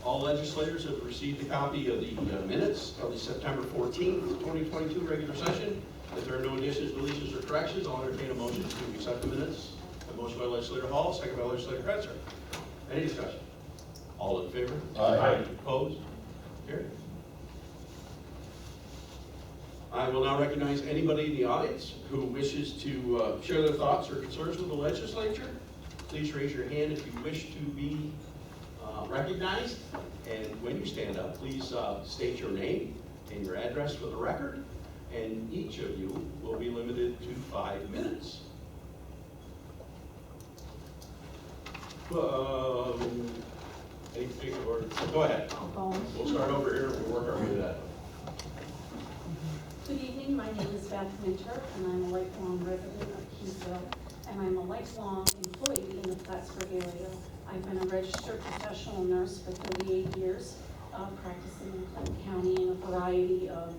All legislators have received a copy of the minutes of the September 14th, 2022 regular session. If there are no additions, deletions, or corrections, I'll entertain a motion to accept the minutes. A motion by legislator Hall, second by legislator Kretzer. Any discussion? All in favor? Aye. Opposed? Carried. I will now recognize anybody in the audience who wishes to share their thoughts or concerns with the legislature. Please raise your hand if you wish to be recognized. And when you stand up, please state your name and your address for the record. And each of you will be limited to 5 minutes. Anything, or go ahead. We'll start over here and we'll work our way to that. Good evening, my name is Beth Minter, and I'm a lifelong resident of Casella, and I'm a lifelong employee in the Plattsburgh area. I've been a registered professional nurse for 38 years, practicing in Clinton County in a variety of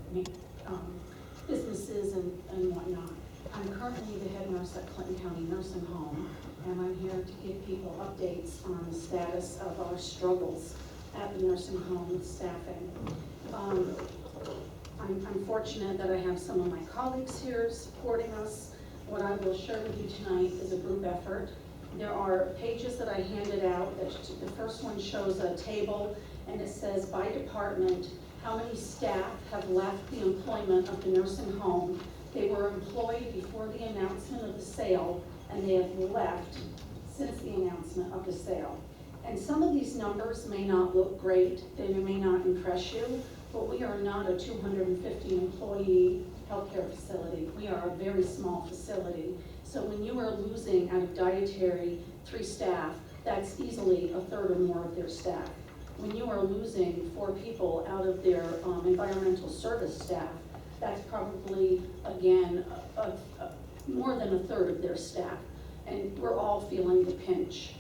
businesses and whatnot. I'm currently the head nurse at Clinton County Nursing Home, and I'm here to give people updates on the status of our struggles at the nursing home with staffing. I'm fortunate that I have some of my colleagues here supporting us. What I will share with you tonight is a group effort. There are pages that I handed out. The first one shows a table, and it says by department how many staff have left the employment of the nursing home. They were employed before the announcement of the sale, and they have left since the announcement of the sale. And some of these numbers may not look great, they may not impress you, but we are not a 250 employee healthcare facility. We are a very small facility. So when you are losing out of dietary 3 staff, that's easily a third or more of their staff. When you are losing 4 people out of their environmental service staff, that's probably, again, more than a third of their staff. And we're all feeling the pinch.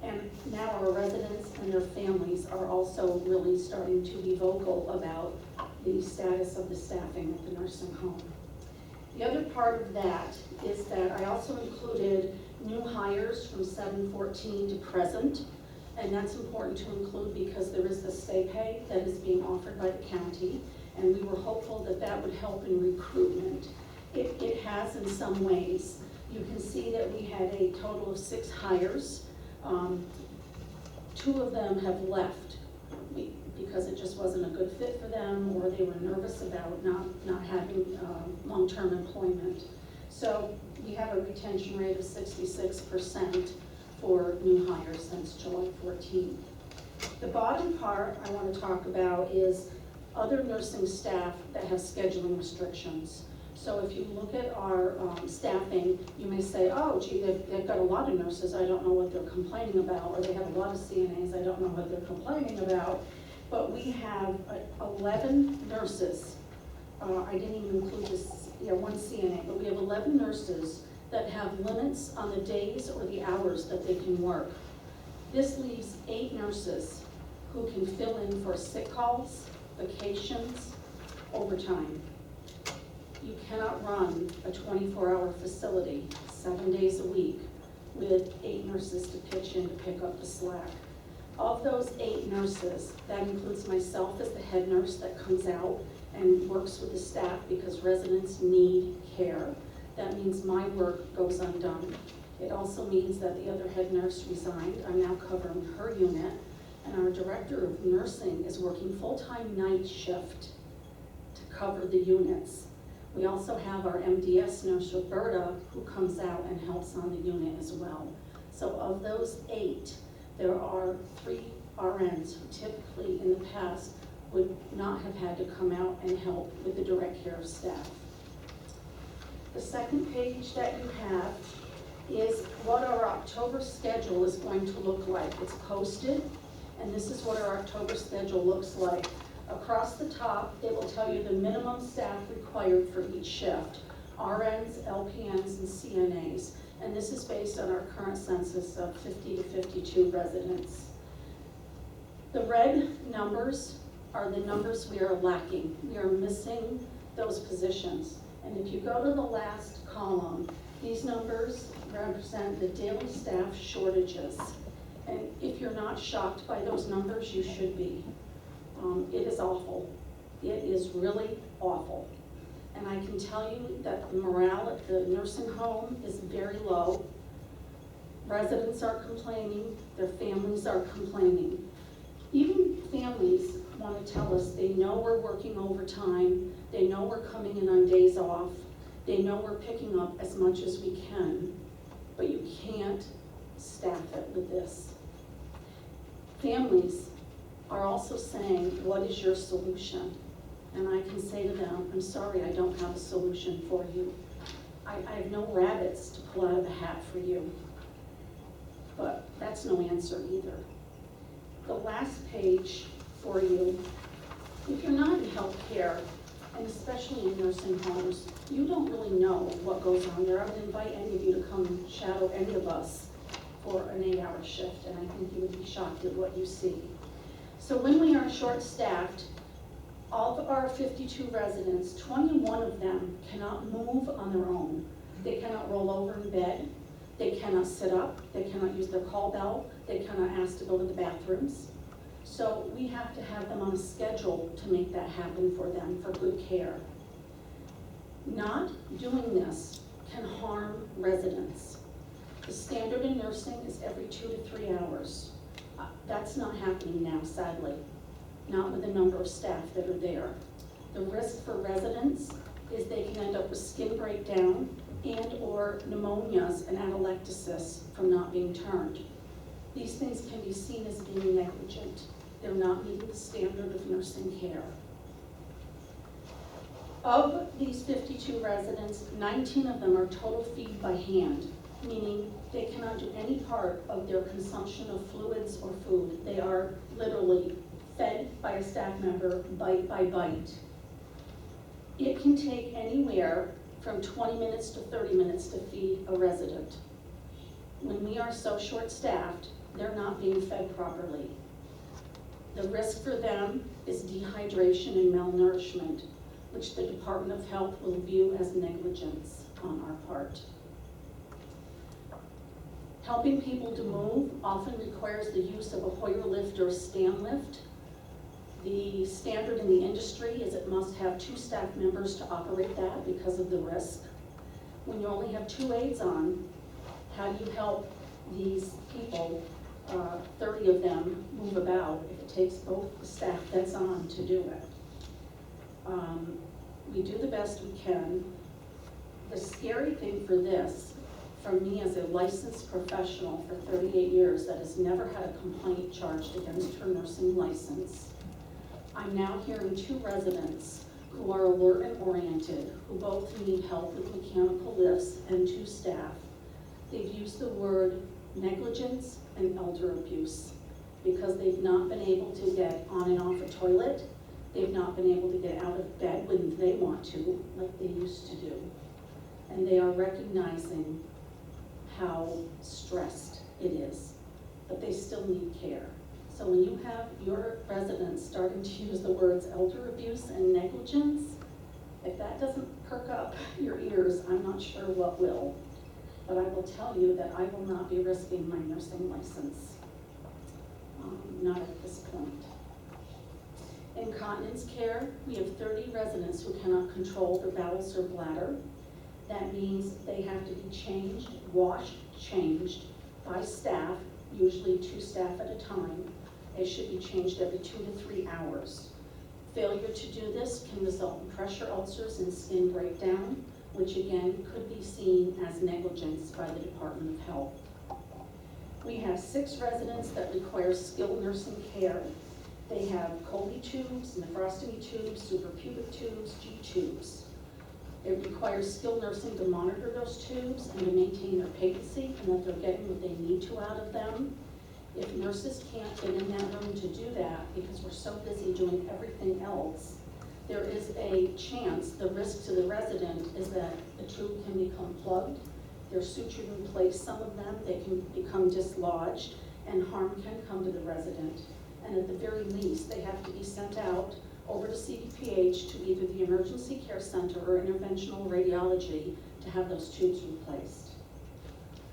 And now our residents and their families are also really starting to be vocal about the status of the staffing at the nursing home. The other part of that is that I also included new hires from 7/14 to present. And that's important to include because there is the stay pay that is being offered by the county. And we were hopeful that that would help in recruitment. It has in some ways. You can see that we had a total of 6 hires. 2 of them have left because it just wasn't a good fit for them, or they were nervous about not having long-term employment. So we have a retention rate of 66% for new hires since July 14th. The bottom part I want to talk about is other nursing staff that have scheduling restrictions. So if you look at our staffing, you may say, oh, gee, they've got a lot of nurses, I don't know what they're complaining about, or they have a lot of CNAs, I don't know what they're complaining about. But we have 11 nurses. I didn't even include this, 1 CNA, but we have 11 nurses that have limits on the days or the hours that they can work. This leaves 8 nurses who can fill in for sick calls, vacations, overtime. You cannot run a 24-hour facility 7 days a week with 8 nurses to pitch in to pick up the slack. Of those 8 nurses, that includes myself as the head nurse that comes out and works with the staff because residents need care. That means my work goes undone. It also means that the other head nurse resigned. I'm now covering her unit, and our director of nursing is working full-time night shift to cover the units. We also have our MDS nurse, Roberta, who comes out and helps on the unit as well. So of those 8, there are 3 RNs who typically in the past would not have had to come out and help with the direct care of staff. The second page that you have is what our October schedule is going to look like. It's posted, and this is what our October schedule looks like. Across the top, it will tell you the minimum staff required for each shift, RNs, LPNs, and CNAs. And this is based on our current census of 50 to 52 residents. The red numbers are the numbers we are lacking. We are missing those positions. And if you go to the last column, these numbers represent the daily staff shortages. And if you're not shocked by those numbers, you should be. It is awful. It is really awful. And I can tell you that the morale at the nursing home is very low. Residents are complaining, their families are complaining. Even families want to tell us they know we're working overtime, they know we're coming in on days off, they know we're picking up as much as we can, but you can't staff it with this. Families are also saying, what is your solution? And I can say to them, I'm sorry, I don't have a solution for you. I have no rabbits to pull out of the hat for you. But that's no answer either. The last page for you, if you're not in healthcare, and especially in nursing homes, you don't really know what goes on there. I would invite any of you to come shadow any of us for an 8-hour shift, and I think you would be shocked at what you see. So when we are short-staffed, all of our 52 residents, 21 of them cannot move on their own. They cannot roll over in bed. They cannot sit up. They cannot use their call bell. They cannot ask to go to the bathrooms. So we have to have them on a schedule to make that happen for them for good care. Not doing this can harm residents. The standard in nursing is every 2 to 3 hours. That's not happening now, sadly, not with the number of staff that are there. The risk for residents is they can end up with skin breakdown and or pneumonias and atelectasis from not being turned. These things can be seen as being negligent. They're not meeting the standard of nursing care. Of these 52 residents, 19 of them are total feed by hand, meaning they cannot do any part of their consumption of fluids or food. They are literally fed by a staff member bite by bite. It can take anywhere from 20 minutes to 30 minutes to feed a resident. When we are so short-staffed, they're not being fed properly. The risk for them is dehydration and malnourishment, which the Department of Health will view as negligence on our part. Helping people to move often requires the use of a Hoyer lift or a stand lift. The standard in the industry is it must have 2 staff members to operate that because of the risk. When you only have 2 aides on, how do you help these people, 30 of them, move about if it takes both the staff that's on to do it? We do the best we can. The scary thing for this, from me as a licensed professional for 38 years that has never had a complaint charged against her nursing license, I'm now hearing 2 residents who are alert and oriented, who both need help with mechanical lifts, and 2 staff. They've used the word negligence and elder abuse because they've not been able to get on and off a toilet. They've not been able to get out of bed when they want to, like they used to do. And they are recognizing how stressed it is, but they still need care. So when you have your residents starting to use the words elder abuse and negligence, if that doesn't perk up your ears, I'm not sure what will. But I will tell you that I will not be risking my nursing license, not at this point. Incontinence care, we have 30 residents who cannot control their bowels or bladder. That means they have to be changed, washed, changed by staff, usually 2 staff at a time. They should be changed every 2 to 3 hours. Failure to do this can result in pressure ulcers and skin breakdown, which again could be seen as negligence by the Department of Health. We have 6 residents that require skilled nursing care. They have Colby tubes, nephrostomy tubes, suprapubic tubes, G tubes. It requires skilled nursing to monitor those tubes and to maintain their patency and that they're getting what they need to out of them. If nurses can't get in that room to do that because we're so busy doing everything else, there is a chance, the risk to the resident is that the tube can become plugged, they're sutured in place, some of them, they can become dislodged, and harm can come to the resident. And at the very least, they have to be sent out over to CDPH to either the emergency care center or interventional radiology to have those tubes replaced.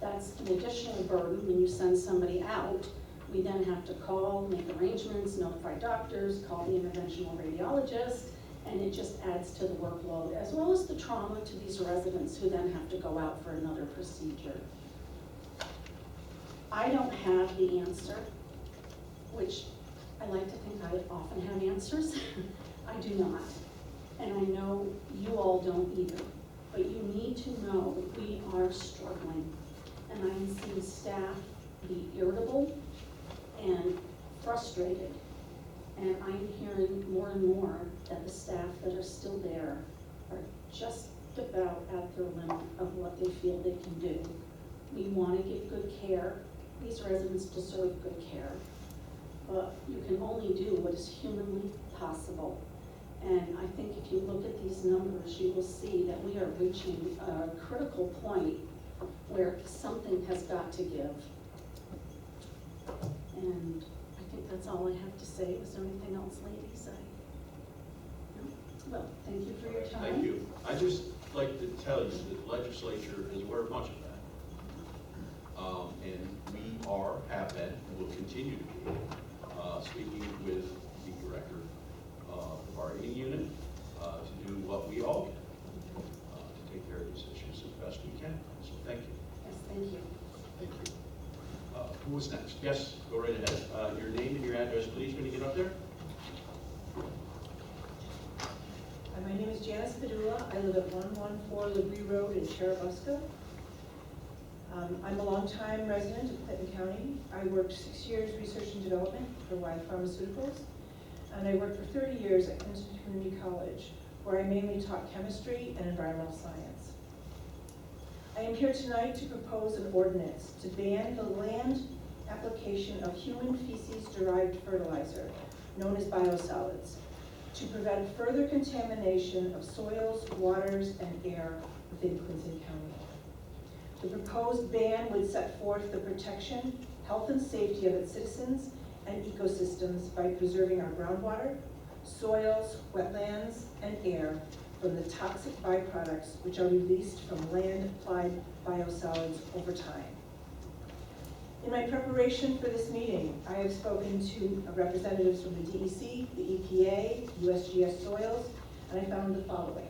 That's an additional burden when you send somebody out We then have to call, make arrangements, notify doctors, call the interventional radiologist, and it just adds to the workload, as well as the trauma to these residents who then have to go out for another procedure. I don't have the answer, which I like to think I often have answers. I do not. And I know you all don't either. But you need to know we are struggling. And I'm seeing staff be irritable and frustrated. And I'm hearing more and more that the staff that are still there are just about at their limit of what they feel they can do. We want to give good care. These residents deserve good care. But you can only do what is humanly possible. And I think if you look at these numbers, you will see that we are reaching a critical point where something has got to give. And I think that's all I have to say. Is there anything else, ladies? No? Well, thank you for your time. Thank you. I just like to tell you that the legislature is aware of much of that. And we have been, and will continue to be, speaking with the director of the bargaining unit to do what we all can to take care of these issues as best we can. So thank you. Yes, thank you. Thank you. Who was next? Yes, go right ahead. Your name and your address, please, when you get up there. My name is Janice Padula. I live at 114 Liberty Road in Cherubusco. I'm a longtime resident of Clinton County. I worked 6 years research and development for Wyeth Pharmaceuticals, and I worked for 30 years at Clinton Community College, where I mainly taught chemistry and environmental science. I am here tonight to propose an ordinance to ban the land application of human feces-derived fertilizer, known as biosolids, to prevent further contamination of soils, waters, and air within Clinton County. The proposed ban would set forth the protection, health, and safety of its citizens and ecosystems by preserving our groundwater, soils, wetlands, and air from the toxic byproducts which are released from land-applied biosolids over time. In my preparation for this meeting, I have spoken to representatives from the DEC, the EPA, USGS Soils, and I found the following.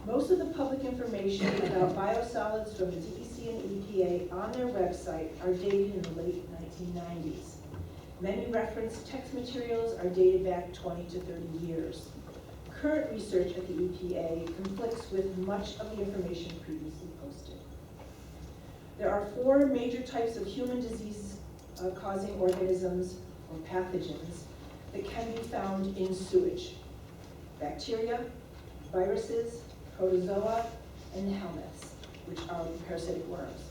Most of the public information about biosolids from the DEC and EPA on their website are dated in the late 1990s. Many reference text materials are dated back 20 to 30 years. Current research at the EPA conflicts with much of the information previously posted. There are 4 major types of human disease-causing organisms or pathogens that can be found in sewage: bacteria, viruses, protozoa, and helminths, which are parasitic worms.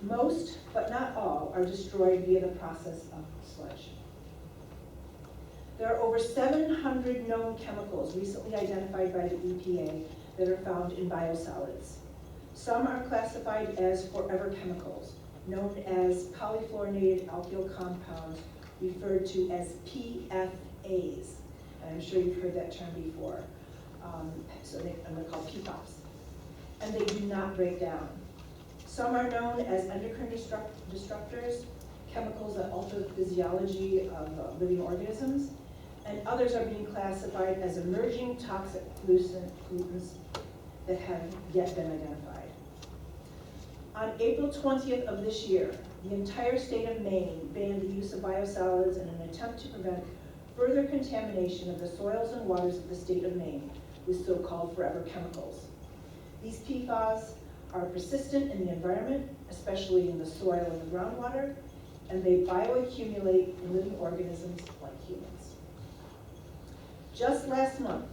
Most, but not all, are destroyed via the process of sludge. There are over 700 known chemicals recently identified by the EPA that are found in biosolids. Some are classified as forever chemicals, known as polyfluorinated alkyl compounds, referred to as PFAs. And I'm sure you've heard that term before. I'm going to call PFAS. And they do not break down. Some are known as endocrine disruptors, chemicals that alter the physiology of living organisms, and others are being classified as emerging toxic pollutants that have yet been identified. On April 20th of this year, the entire state of Maine banned the use of biosolids in an attempt to prevent further contamination of the soils and waters of the state of Maine with so-called forever chemicals. These PFAS are persistent in the environment, especially in the soil and the groundwater, and they bioaccumulate in living organisms like humans. Just last month,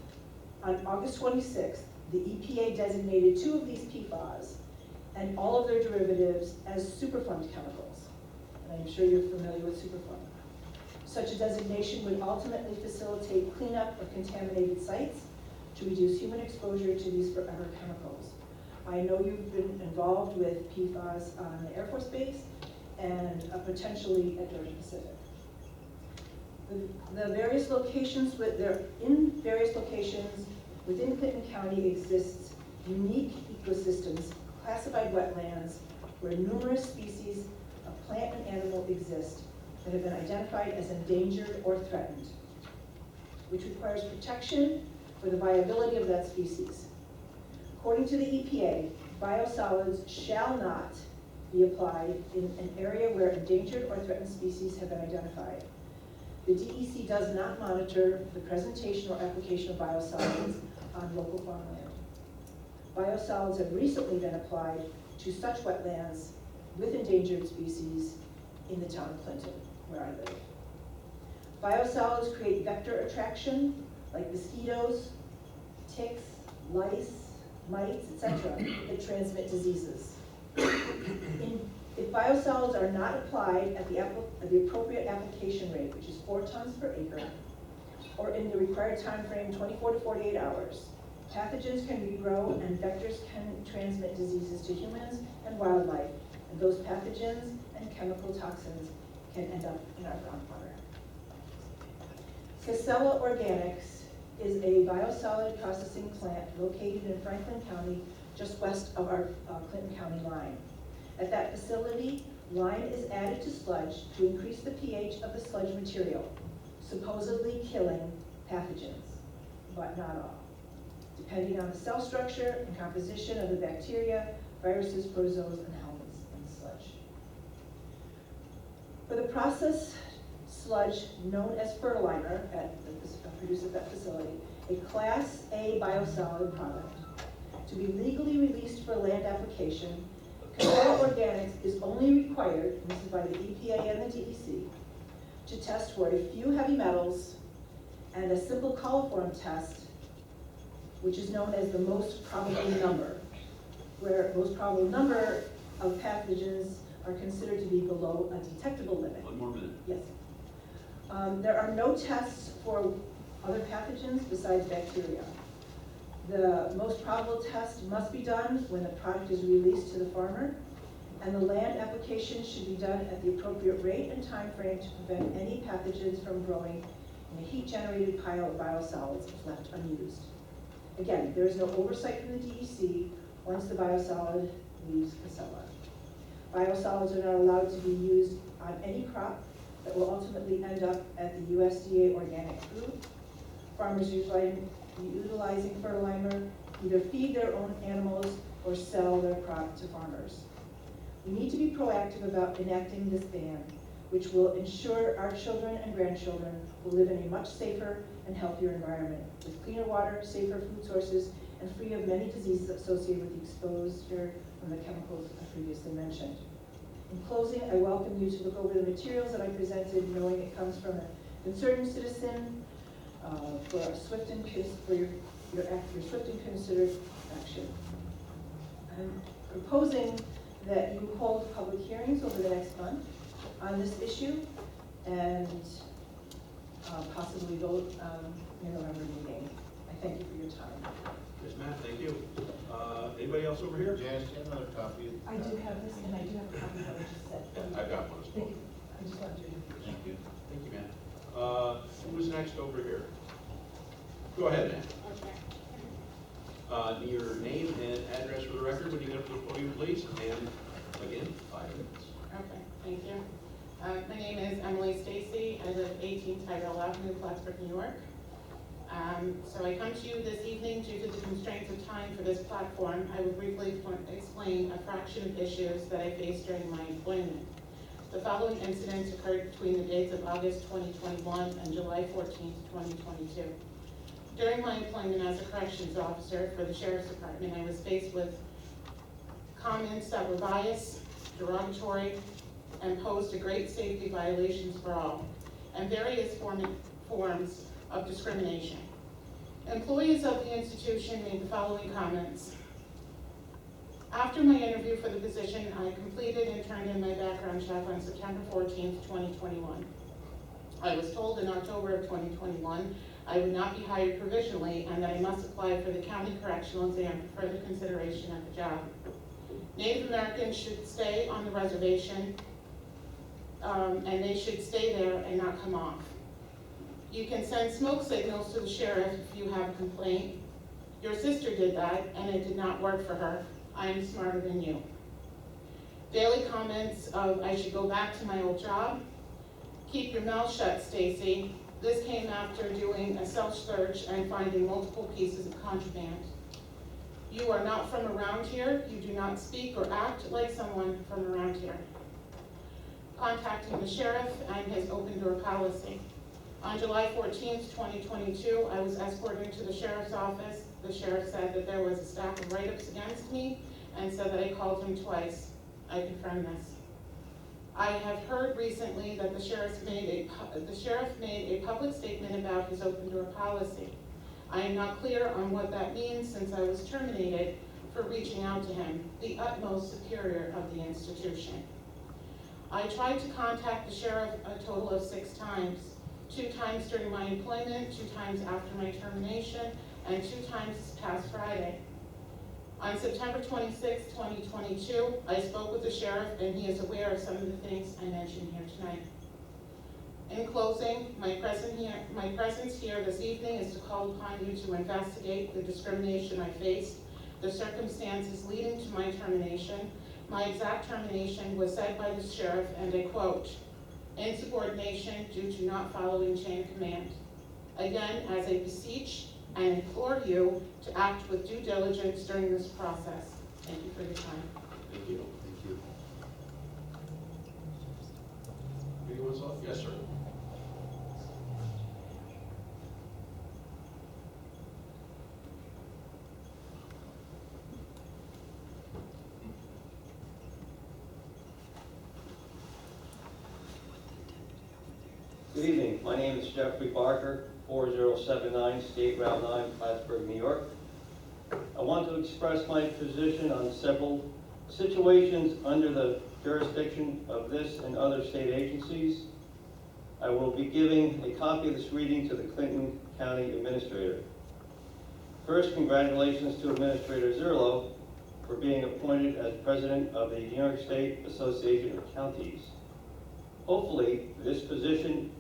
on August 26th, the EPA designated 2 of these PFAS and all of their derivatives as Superfund chemicals. And I'm sure you're familiar with Superfund. Such a designation would ultimately facilitate cleanup of contaminated sites to reduce human exposure to these forever chemicals. I know you've been involved with PFAS on the Air Force Base and potentially at Georgia Pacific. In various locations within Clinton County exists unique ecosystems, classified wetlands, where numerous species a plant and animal exist that have been identified as endangered or threatened, which requires protection for the viability of that species. According to the EPA, biosolids shall not be applied in an area where endangered or threatened species have been identified. The DEC does not monitor the presentation or application of biosolids on local farmland. Biosolids have recently been applied to such wetlands with endangered species in the town of Clinton, where I live. Biosolids create vector attraction, like mosquitoes, ticks, lice, mites, etc., that transmit diseases. If biosolids are not applied at the appropriate application rate, which is 4 tons per acre, or in the required time frame, 24 to 48 hours, pathogens can regrow and vectors can transmit diseases to humans and wildlife, and those pathogens and chemical toxins can end up in our groundwater. Casella Organics is a biosolid processing plant located in Franklin County, just west of our Clinton County line. At that facility, lime is added to sludge to increase the pH of the sludge material, supposedly killing pathogens, but not all, depending on the cell structure and composition of the bacteria, viruses, protozoas, and helminths in the sludge. For the processed sludge known as fertilizer produced at that facility, a Class A biosolid product, to be legally released for land application, Casella Organics is only required, and this is by the EPA and the DEC, to test for a few heavy metals and a simple coliform test, which is known as the most probable number, where most probable number of pathogens are considered to be below a detectable limit. 1 more minute. Yes. There are no tests for other pathogens besides bacteria. The most probable test must be done when the product is released to the farmer, and the land application should be done at the appropriate rate and time frame to prevent any pathogens from growing in a heat-generated pile of biosolids if left unused. Again, there is no oversight from the DEC once the biosolid leaves Casella. Biosolids are not allowed to be used on any crop that will ultimately end up at the USDA organic food. Farmers utilizing fertilizer either feed their own animals or sell their crop to farmers. We need to be proactive about enacting this ban, which will ensure our children and grandchildren will live in a much safer and healthier environment, with cleaner water, safer food sources, and free of many diseases associated with the exposure from the chemicals I previously mentioned. In closing, I welcome you to look over the materials that I presented, knowing it comes from a concerned citizen for a swift and your swift and considered action. I'm proposing that you hold public hearings over the next month on this issue and possibly vote in the November meeting. I thank you for your time. Yes, Matt, thank you. Anybody else over here? Janice, do you have another copy? I do have this, and I do have a copy of what I just said. Yeah, I've got one as well. Thank you. I just wanted to. Thank you. Thank you, Matt. Who's next over here? Go ahead, Matt. Your name and address for the record when you get up to the podium, please. And again, 5 minutes. Okay, thank you. My name is Emily Stacy. I live 18 Tyrell Avenue, Plattsburgh, New York. So I come to you this evening due to the constraints of time for this platform. I will briefly explain a fraction of issues that I faced during my employment. The following incidents occurred between the dates of August 2021 and July 14th, 2022. During my employment as a corrections officer for the Sheriff's Department, I was faced with comments that were biased, derogatory, and posed a great safety violations for all, and various forms of discrimination. Employees of the institution made the following comments. After my interview for the position, I completed and turned in my background check on September 14th, 2021. I was told in October of 2021 I would not be hired provisionally and that I must apply for the county correctional exam for further consideration of the job. Native Americans should stay on the reservation and they should stay there and not come off. You can send smoke signals to the sheriff if you have a complaint. Your sister did that and it did not work for her. I am smarter than you. Daily comments of, I should go back to my old job. Keep your mouth shut, Stacy. This came after doing a self-search and finding multiple pieces of contraband. You are not from around here. You do not speak or act like someone from around here. Contacting the sheriff and his open door policy. On July 14th, 2022, I was escorted to the sheriff's office. The sheriff said that there was a stack of write-ups against me and said that I called him twice. I confirm this. I have heard recently that the sheriff made a public statement about his open door policy. I am not clear on what that means since I was terminated for reaching out to him, the utmost superior of the institution. I tried to contact the sheriff a total of 6 times, 2 times during my employment, 2 times after my termination, and 2 times this past Friday. On September 26, 2022, I spoke with the sheriff and he is aware of some of the things I mentioned here tonight. In closing, my presence here this evening is to call upon you to investigate the discrimination I faced, the circumstances leading to my termination. My exact termination was said by the sheriff, and I quote, insubordination due to not following chain of command. Again, as I beseech and implore you to act with due diligence during this process. Thank you for your time. Thank you. Thank you. Anyone else? Yes, sir. Good evening. My name is Jeffrey Barker, 4079 State Route 9, Plattsburgh, New York. I want to express my position on several situations under the jurisdiction of this and other state agencies. I will be giving a copy of this reading to the Clinton County Administrator. First, congratulations to Administrator Zerlo for being appointed as President of the New York State Association of Counties. Hopefully, this position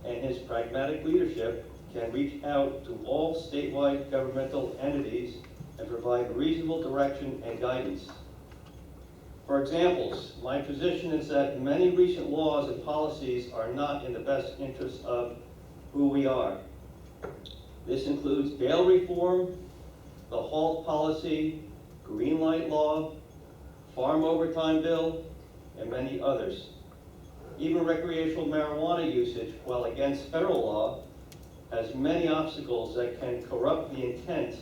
and his pragmatic leadership can reach out to all statewide governmental entities and provide reasonable direction and guidance. For examples, my position is that many recent laws and policies are not in the best interest of who we are. This includes bail reform, the HALT policy, green light law, farm overtime bill, and many others. Even recreational marijuana usage, while against federal law, has many obstacles that can corrupt the intent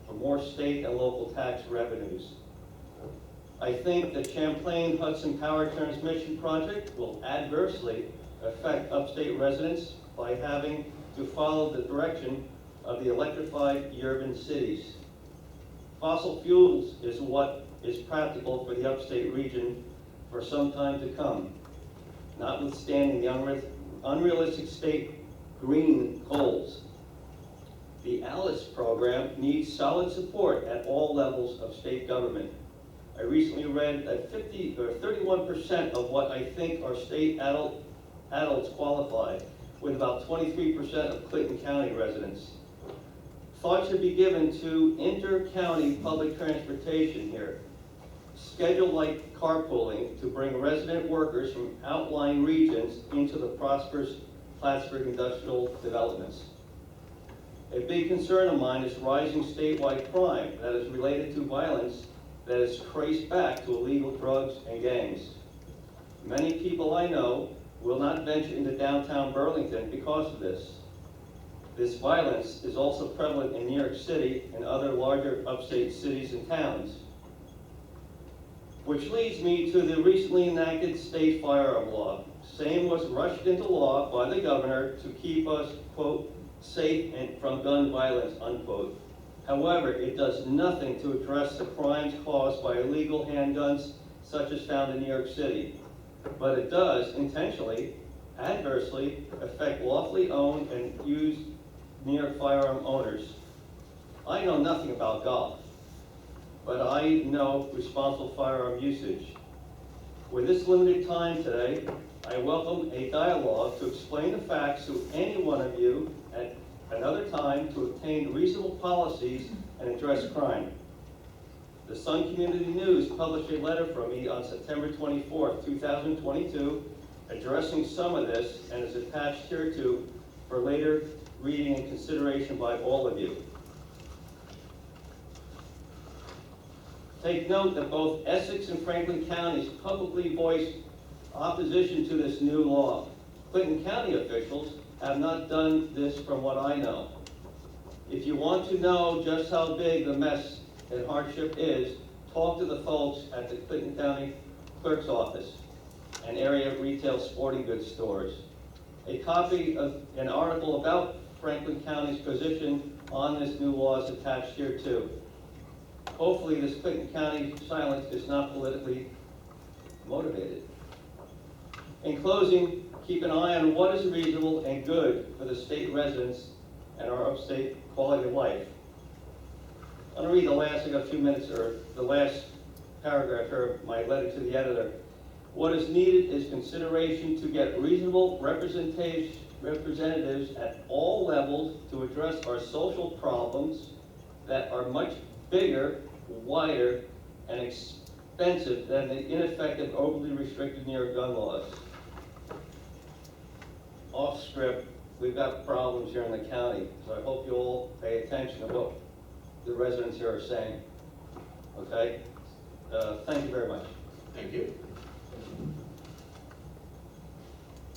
for more state and local tax revenues. I think the Champlain Hudson Power Transmission Project will adversely affect upstate residents by having to follow the direction of the electrified urban cities. Fossil fuels is what is practical for the upstate region for some time to come, notwithstanding the unrealistic state green goals. The ALICE program needs solid support at all levels of state government. I recently read that 31% of what I think are state adults qualify, with about 23% of Clinton County residents. Thought should be given to inter-county public transportation here. Schedule-like carpooling to bring resident workers from outlying regions into the prosperous Plattsburgh industrial developments. A big concern of mine is rising statewide crime that is related to violence that is traced back to illegal drugs and gangs. Many people I know will not venture into downtown Burlington because of this. This violence is also prevalent in New York City and other larger upstate cities and towns. Which leads me to the recently enacted state firearm law. Same was rushed into law by the governor to keep us, quote, safe and from gun violence, unquote. However, it does nothing to address the crimes caused by illegal handguns such as found in New York City. But it does intentionally, adversely affect lawfully owned and used New York firearm owners. I know nothing about golf, but I know responsible firearm usage. With this limited time today, I welcome a dialogue to explain the facts to any one of you at another time to obtain reasonable policies and address crime. The Sun Community News published a letter from me on September 24th, 2022, addressing some of this and is attached here too for later reading and consideration by all of you. Take note that both Essex and Franklin counties publicly voiced opposition to this new law. Clinton County officials have not done this from what I know. If you want to know just how big the mess and hardship is, talk to the folks at the Clinton County Clerk's Office and area retail sporting goods stores. A copy of an article about Franklin County's position on this new law is attached here too. Hopefully this Clinton County silence is not politically motivated. In closing, keep an eye on what is reasonable and good for the state residents and our upstate quality of life. I'm going to read the last, I got a few minutes, or the last paragraph here of my letter to the editor. What is needed is consideration to get reasonable representatives at all levels to address our social problems that are much bigger, wider, and expensive than the ineffective, overly restricted New York gun laws. Off script, we've got problems here in the county, so I hope you all pay attention to what the residents here are saying. Okay? Thank you very much. Thank you.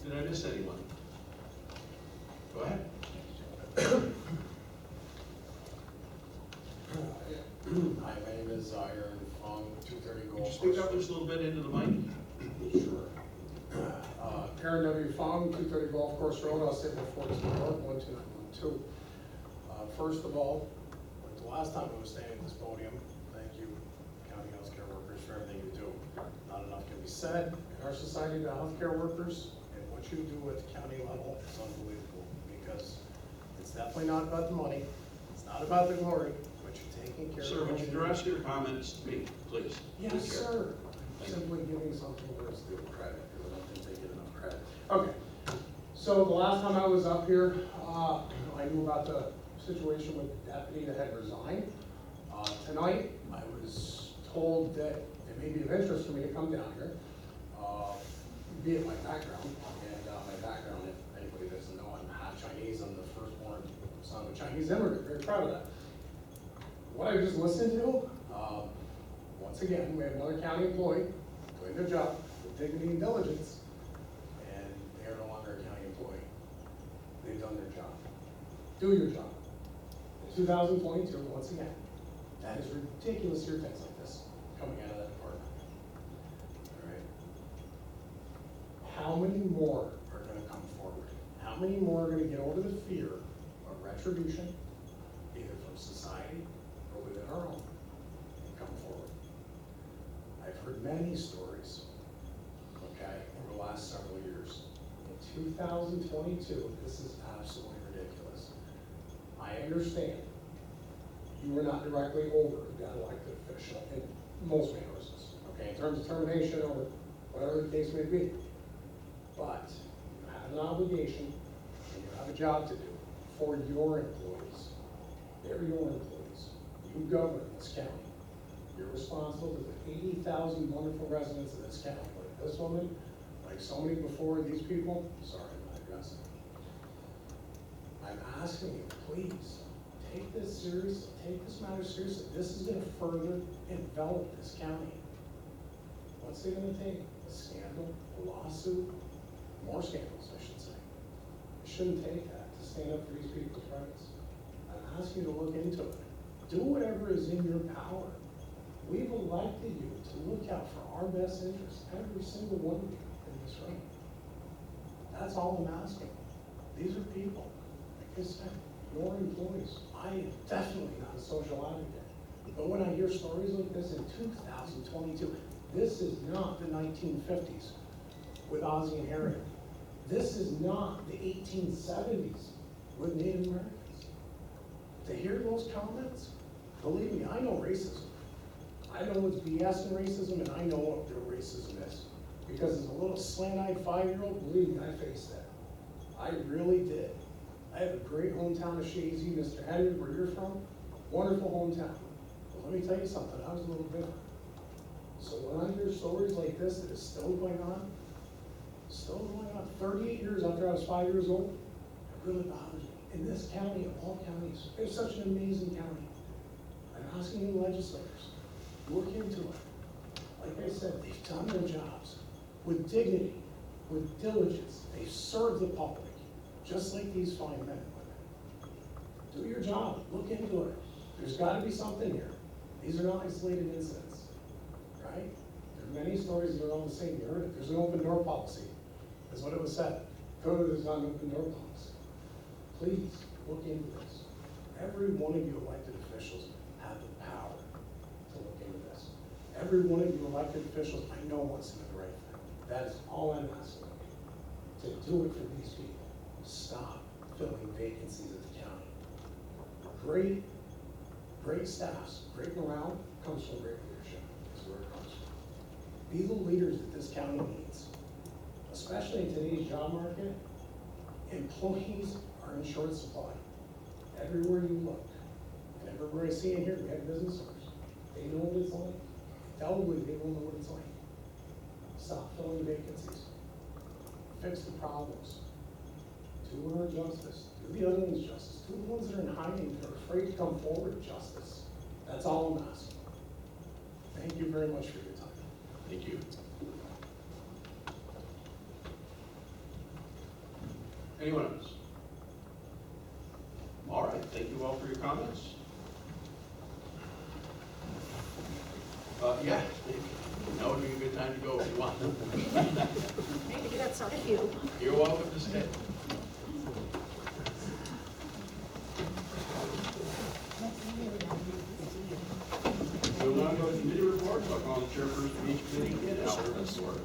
Did I miss anyone? Go ahead. Hi, my name is Aaron Fong, 230 Could you Golf speak Course. up just a little bit into the mic? Sure. Aaron W. Fong, 230 Golf Course Road, Austin, Fort New York, 12912. First of all, like the last time I was standing at this podium, thank you, county healthcare workers, for everything you do. Not enough can be said in our society about healthcare workers, and what you do at the county level is unbelievable, because it's definitely not about the money, it's not about the glory, but you're taking care Sir, of. would you address your comments to me, please? Yes, Take care. sir. Simply giving something where it's due credit, because I don't think they get enough credit. Okay, so the last time I was up here, I knew about the situation with the deputy that had resigned. Tonight, I was told that it may be of interest for me to come down here, be it my background, and my background, if anybody doesn't know, I'm half Chinese, I'm the firstborn son of a Chinese immigrant, very proud of that. What I just listened to, once again, we have another county employee doing their job with dignity and diligence, and they are no longer a county employee. They've done their job. Do your job. In 2022, once again, that is ridiculous to hear things like this coming out of that department. All right. How many more are going to come forward? How many more are going to get over the fear of retribution, either from society or within our own, and come forward? I've heard many stories, okay, over the last several years. In 2022, this is absolutely ridiculous. I understand you were not directly over that elected official in most mannerisms, okay, in terms of termination or whatever the case may be. But you have an obligation and you have a job to do for your employees. They're your employees. You govern this county. You're responsible to the 80,000 wonderful residents of this county, like this woman, like so many before these people. Sorry, I'm not addressing. I'm asking you, please, take this seriously, take this matter seriously. This is going to further envelop this county. What's it going to take? A scandal, a lawsuit, more scandals, I should say. It shouldn't take that to stand up for these people's rights. I'm asking you to look into it. Do whatever is in your power. We've elected you to look out for our best interests, every single one of you in this room. That's all I'm asking. These are people, like I said, your employees. I am definitely not a social advocate. But when I hear stories like this in 2022, this is not the 1950s with Ozzie and Harriet. This is not the 1870s with Native Americans. To hear those comments, believe me, I know racism. I know what's BS in racism, and I know what real racism is. Because as a little slant-eyed 5-year-old, believe me, I faced that. I really did. I have a great hometown of Shazy, Mr. Henry, where you're from. Wonderful hometown. But let me tell you something, I was a little bitter. So when I hear stories like this that is still going on 38 years after I was 5 years old, it really bothers me. In this county, of all counties, it's such an amazing county. I'm asking you legislators, look into it. Like I said, they've done their jobs with dignity, with diligence. They've served the public, just like these fine men and women. Do your job, look into it. There's gotta be something here. These are not isolated incidents, right? There are many stories that are all the same. You heard it. There's an open door policy. That's what it was said. Code is not an open door policy. Please, look into this. Every one of you elected officials have the power to look into this. Every one of you elected officials, I know wants to do the right thing. That is all I'm asking of you, to do it for these people. Stop filling vacancies at the county. Great staffs, great morale comes from great leadership, is where it comes from. Be the leaders that this county needs. Especially in today's job market, employees are in short supply. Everywhere you look, and everywhere I see in here, we have business owners. They know what it's like. Indelibly, they will know what it's like. Stop filling vacancies. Fix the problems. Do her justice. Do the other ones justice. Do the ones that are in hiding, that are afraid to come forward, justice. That's all I'm asking. Thank you very much for your time. Thank you. Anyone else? All right, thank you all for your comments. Yeah, now would be a good time to go if you want. Maybe that's our cue. You're welcome to stay. We'll now go to committee reports. I'll call the chairperson of each committee in alphabetical order.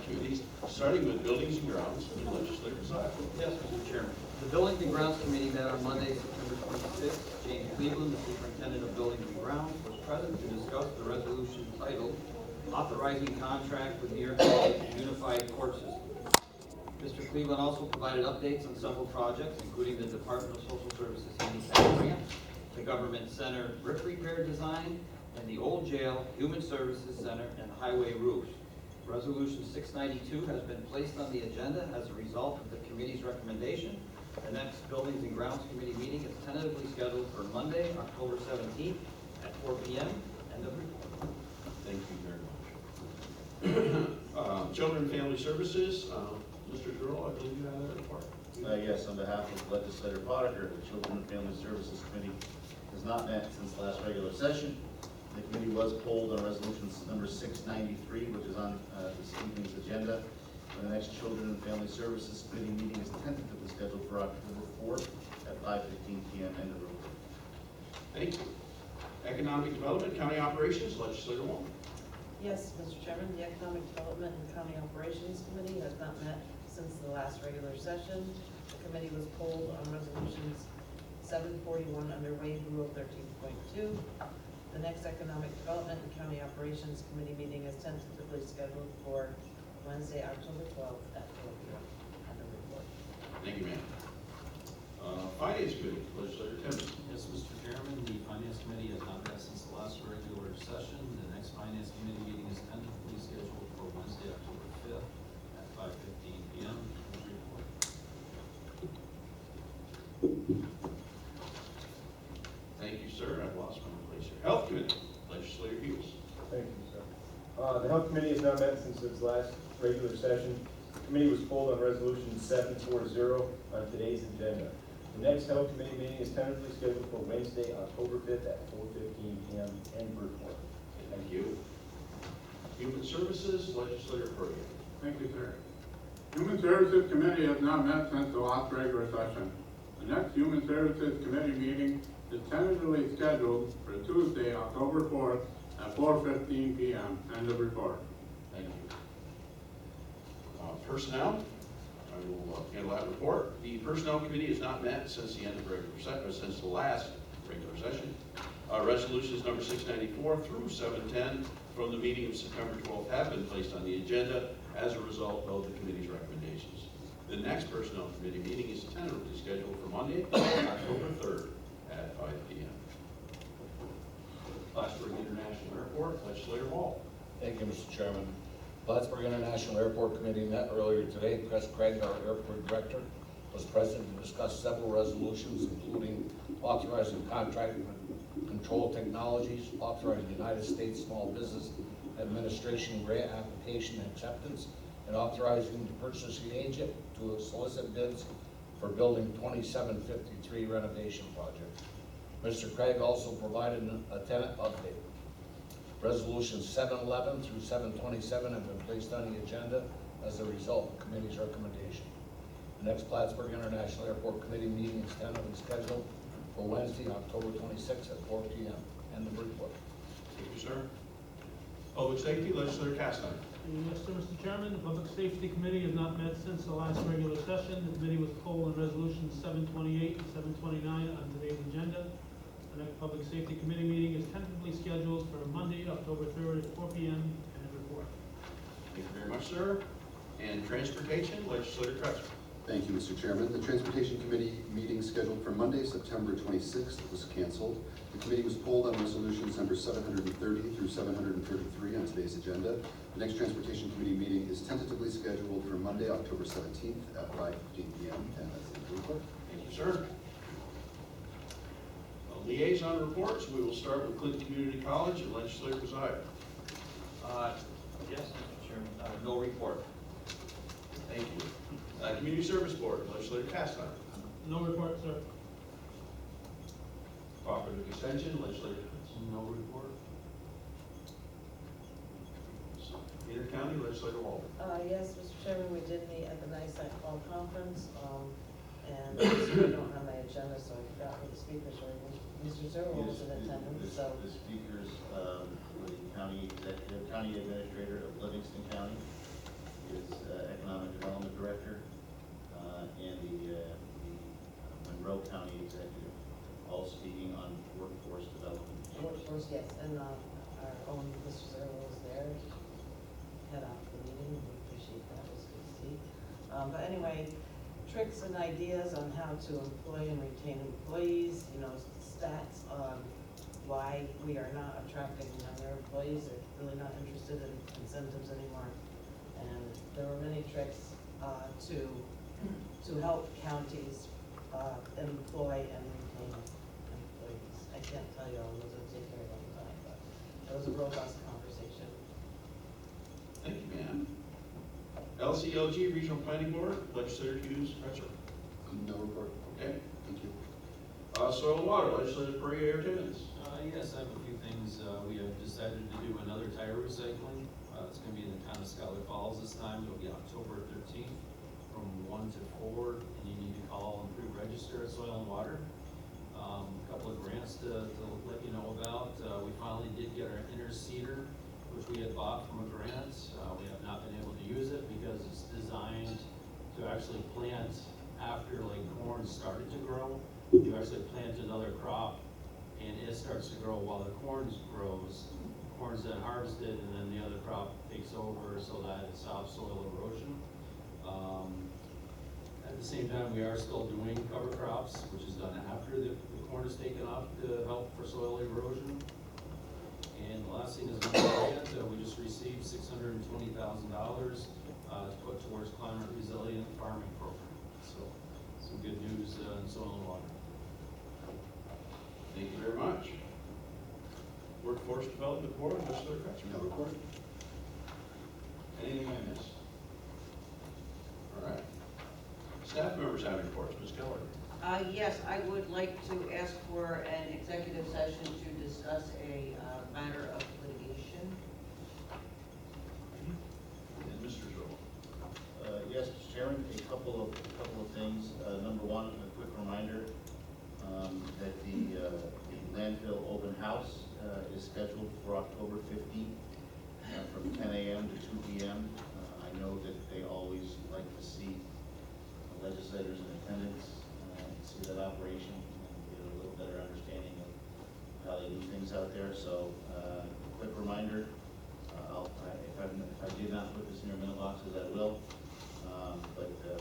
Committees, starting with buildings and grounds, and legislative side. Yes, Mr. Chairman. The Buildings and Grounds Committee met on Monday, September 26th. James Cleveland, the Superintendent of Buildings and Grounds, was present to discuss the resolution titled Authorizing Contract with New York State Unified Court System. Mr. Cleveland also provided updates on several projects, including the Department of Social Services handicap grant, the Government Center roof repair design, and the Old Jail Human Services Center and highway roofs. Resolution 692 has been placed on the agenda as a result of the committee's recommendation. The next Buildings and Grounds Committee meeting is tentatively scheduled for Monday, October 17th at 4 p.m. End of report. Thank you very much. Children and Family Services, Mr. Durrell, I believe you have that report. Yes, on behalf of Legislator Potiker, the Children and Family Services Committee has not met since last regular session. The committee was polled on resolution number 693, which is on this evening's agenda. And the next Children and Family Services Committee meeting is tentatively scheduled for October 4th at 5:15 p.m. End of report. Thank you. Economic Development, County Operations, Legislator Wong. Yes, Mr. Chairman, the Economic Development and County Operations Committee has not met since the last regular session. The committee was polled on resolutions 741 under Wade Rule 13.2. The next Economic Development and County Operations Committee meeting is tentatively scheduled for Wednesday, October 12th at 4 p.m. End of report. Thank you, ma'am. Finance Committee, Legislator Timmons. Yes, Mr. Chairman, the Finance Committee has not met since the last regular session. The next Finance Committee meeting is tentatively scheduled for Wednesday, October 5th at 5:15 p.m. Report. Thank you, sir. I've lost my place here. Health Committee, Legislator Hughes. Thank you, sir. The Health Committee has not met since its last regular session. The committee was polled on resolution 740 on today's agenda. The next Health Committee meeting is tentatively scheduled for Wednesday, October 5th at 4:15 p.m. End report. Thank you. Human Services, Legislator Perry. Thank you, sir. Human Services Committee has not met since the last regular session. The next Human Services Committee meeting is tentatively scheduled for Tuesday, October 4th at 4:15 p.m. End of report. Thank you. Personnel, I will handle that report. The Personnel Committee has not met since the end of since the last regular session. Resolutions number 694 through 710 from the meeting of September 12th have been placed on the agenda as a result of the committee's recommendations. The next Personnel Committee meeting is tentatively scheduled for Monday, October 3rd at 5 p.m. Plattsburgh International Airport, Legislator Hall. Thank you, Mr. Chairman. Plattsburgh International Airport Committee met earlier today. Chris Craig, our airport director, was present to discuss several resolutions, including authorizing contract with Control Technologies, authorizing United States Small Business Administration grant application acceptance, and authorizing the purchasing agent to solicit bids for Building 2753 renovation project. Mr. Craig also provided a tenant update. Resolutions 711 through 727 have been placed on the agenda as a result of the committee's recommendation. The next Plattsburgh International Airport Committee meeting is tentatively scheduled for Wednesday, October 26th at 4 p.m. End of report. Thank you, sir. Public Safety, Legislator Castleton. Yes, sir, Mr. Chairman, the Public Safety Committee has not met since the last regular session. The committee was polled on resolutions 728 and 729 on today's agenda. The next Public Safety Committee meeting is tentatively scheduled for Monday, October 3rd at 4 p.m. End of report. Thank you very much, sir. And Transportation, Legislator Kretzer. Thank you, Mr. Chairman. The Transportation Committee meeting scheduled for Monday, September 26th was canceled. The committee was polled on resolutions number 730 through 733 on today's agenda. The next Transportation Committee meeting is tentatively scheduled for Monday, October 17th at 5:15 p.m. And that's the end of the report. Thank you, sir. Liaison reports, we will start with Clinton Community College and Legislator Preside. Yes, Mr. Chairman, no report. Thank you. Community Service Board, Legislator Castleton. No report, sir. Cooperative Extension, Legislator No report. Intercounty, Legislator Walden. Yes, Mr. Chairman, we did meet at the NICEAC Fall Conference, and we don't have my agenda, so I forgot who the speakers were. Mr. Zerwell was in attendance, so. The speakers, the county executive, county administrator of Livingston County, his economic development director, and the Monroe County executive, all speaking on workforce development. Workforce, yes, and our own Mr. Zerwell was there, head off the meeting, we appreciate that, it was good to see. But anyway, tricks and ideas on how to employ and retain employees, you know, stats on why we are not attracting younger employees, they're really not interested in incentives anymore. And there were many tricks to help counties employ and retain employees. I can't tell you all of those, it'll take very long time, but it was a robust conversation. Thank you, ma'am. LCLG Regional Planning Board, Legislator Hughes Kretzer. No report. Okay. Thank you. Soil and Water, Legislator Pereira Timmons. Yes, I have a few things. We have decided to do another tire recycling. It's going to be in the town of Scholar Falls this time. It'll be October 13th from 1 to 4, and you need to call and pre-register at Soil and Water. A couple of grants to let you know about. We finally did get our interseeder, which we had bought from a grant. We have not been able to use it because it's designed to actually plant after like corn started to grow. You actually plant another crop and it starts to grow while the corn grows. Corn's then harvested and then the other crop takes over so that it stops soil erosion. At the same time, we are still doing cover crops, which is done after the corn is taken off to help for soil erosion. And the last thing is we just received $620,000 to put towards climate resilient farming program. So some good news in soil and water. Thank you very much. Workforce Development Board, Legislator Kretzer. No report. Anything I missed? All right. Staff members have reports. Ms. Keller. Yes, I would like to ask for an executive session to discuss a matter of litigation. And Mr. Zerwell. Yes, Mr. Chairman, a couple of things. Number one, a quick reminder that the landfill open house is scheduled for October 15th from 10 a.m. to 2 p.m. I know that they always like to see legislators in attendance and see that operation and get a little better understanding of how they do things out there. So, quick reminder, if I did not put this in your minute boxes, I will. But the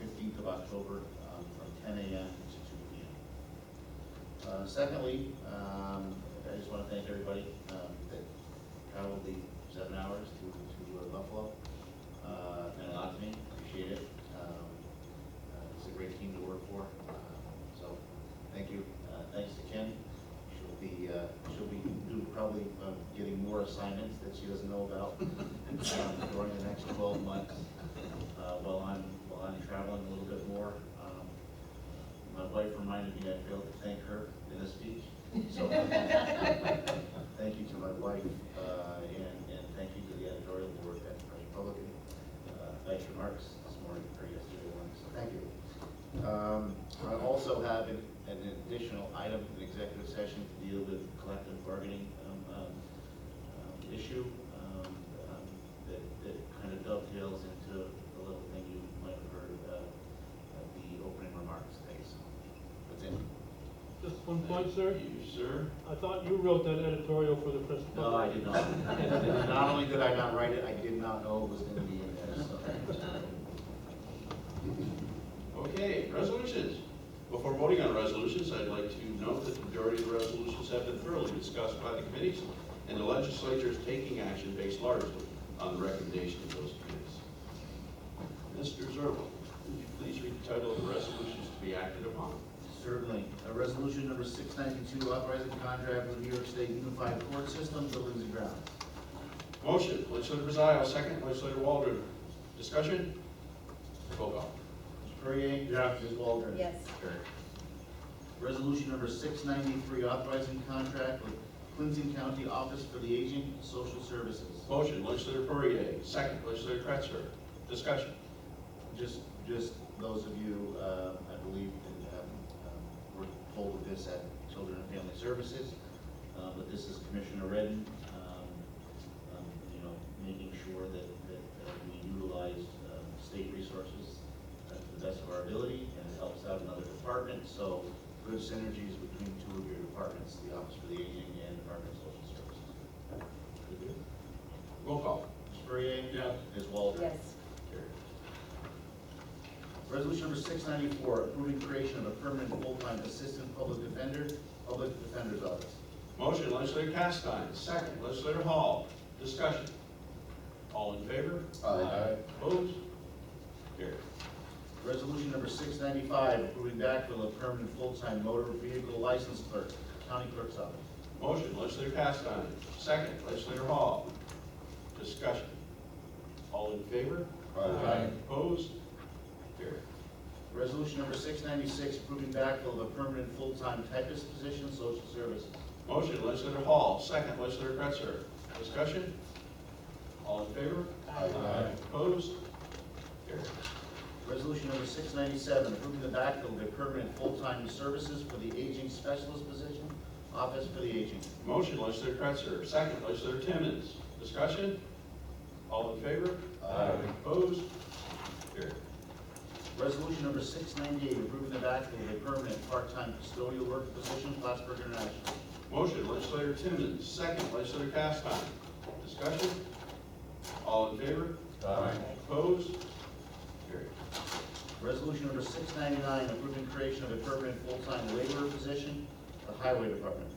15th of October from 10 a.m. to 2 p.m. Secondly, I just want to thank everybody that traveled the 7 hours to Buffalo. And a lot to me, appreciate it. It's a great team to work for. So, thank you. Thanks to Ken. She'll be probably getting more assignments that she doesn't know about during the next 12 months while I'm traveling a little bit more. My wife reminded me I failed to thank her in a speech. So thank you to my wife and thank you to the editorial board at the Press Republican. Nice remarks this morning or yesterday morning. So thank you. I also have an additional item in executive session to deal with collective bargaining issue that kind of dovetails into the little thing you might have heard the opening remarks today. So that's it. Just one point, sir. You, sir. I thought you wrote that editorial for the Press No, I did not. Not only did I not write it, I did not know it was going to be in there. So. Okay, resolutions. Before voting on resolutions, I'd like to note that the majority of the resolutions have been thoroughly discussed by the committees, and the legislature is taking action based largely on the recommendation of those committees. Mr. Zerlo, would you please read the title of the resolutions to be acted upon? Certainly. Resolution number 692, authorizing contract with New York State Unified Court System, buildings and grounds. Motion, legislator Brazil, second, legislator Waldron. Discussion? Roll call. Mr. Perrier? Yes. Ms. Waldron? Yes. Carried. Resolution number 693, authorizing contract with Clinton County Office for the Aging, Social Services. Motion, legislator Perrier, second, legislator Kretzer. Discussion? Just those of you, I believe, that were told of this at Children and Family Services, but this is Commissioner Redden, making sure that we utilize state resources to the best of our ability, and it helps out another department. So good synergies between two of your departments, the Office for the Aging and Department of Social Services. Roll call. Mr. Perrier? Yes. Ms. Waldron? Yes. Resolution number 694, approving creation of a permanent full-time assistant public defender's office. Motion, legislator Castine, second, legislator Hall. Discussion? All in favor? Aye. Opposed? Carried. Resolution number 695, approving backfill of permanent full-time motor vehicle license clerk, county clerk's office. Motion, legislator Castine, second, legislator Hall. Discussion? All in favor? Aye. Opposed? Carried. Resolution number 696, approving backfill of a permanent full-time typist position, social services. Motion, legislator Hall, second, legislator Kretzer. Discussion? All in favor? Aye. Opposed? Carried. Resolution number 697, approving the backfill of a permanent full-time services for the aging specialist position, office for the aging. Motion, legislator Kretzer, second, legislator Timmons. Discussion? All in favor? Aye. Opposed? Carried. Resolution number 698, approving the backfill of a permanent part-time custodial work position, Plattsburgh International. Motion, legislator Timmons, second, legislator Castine. Discussion? All in favor? Aye. Opposed? Carried. Resolution number 699, approving creation of a permanent full-time laborer position, the Highway Department.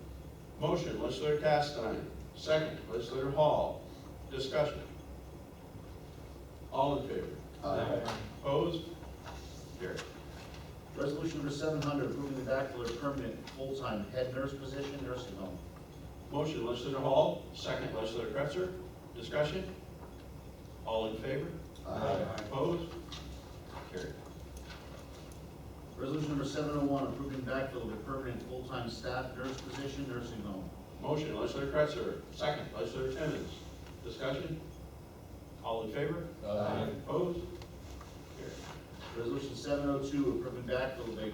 Motion, legislator Castine, second, legislator Hall. Discussion? All in favor? Aye. Opposed? Carried. Resolution number 700, approving the backfill of a permanent full-time head nurse position, nursing home. Motion, legislator Hall, second, legislator Kretzer. Discussion? All in favor? Aye. Opposed? Carried. Resolution number 701, approving backfill of a permanent full-time staff nurse position, nursing home. Motion, legislator Kretzer, second, legislator Timmons. Discussion? All in favor? Aye. Opposed? Carried. Resolution 702, approving backfill of a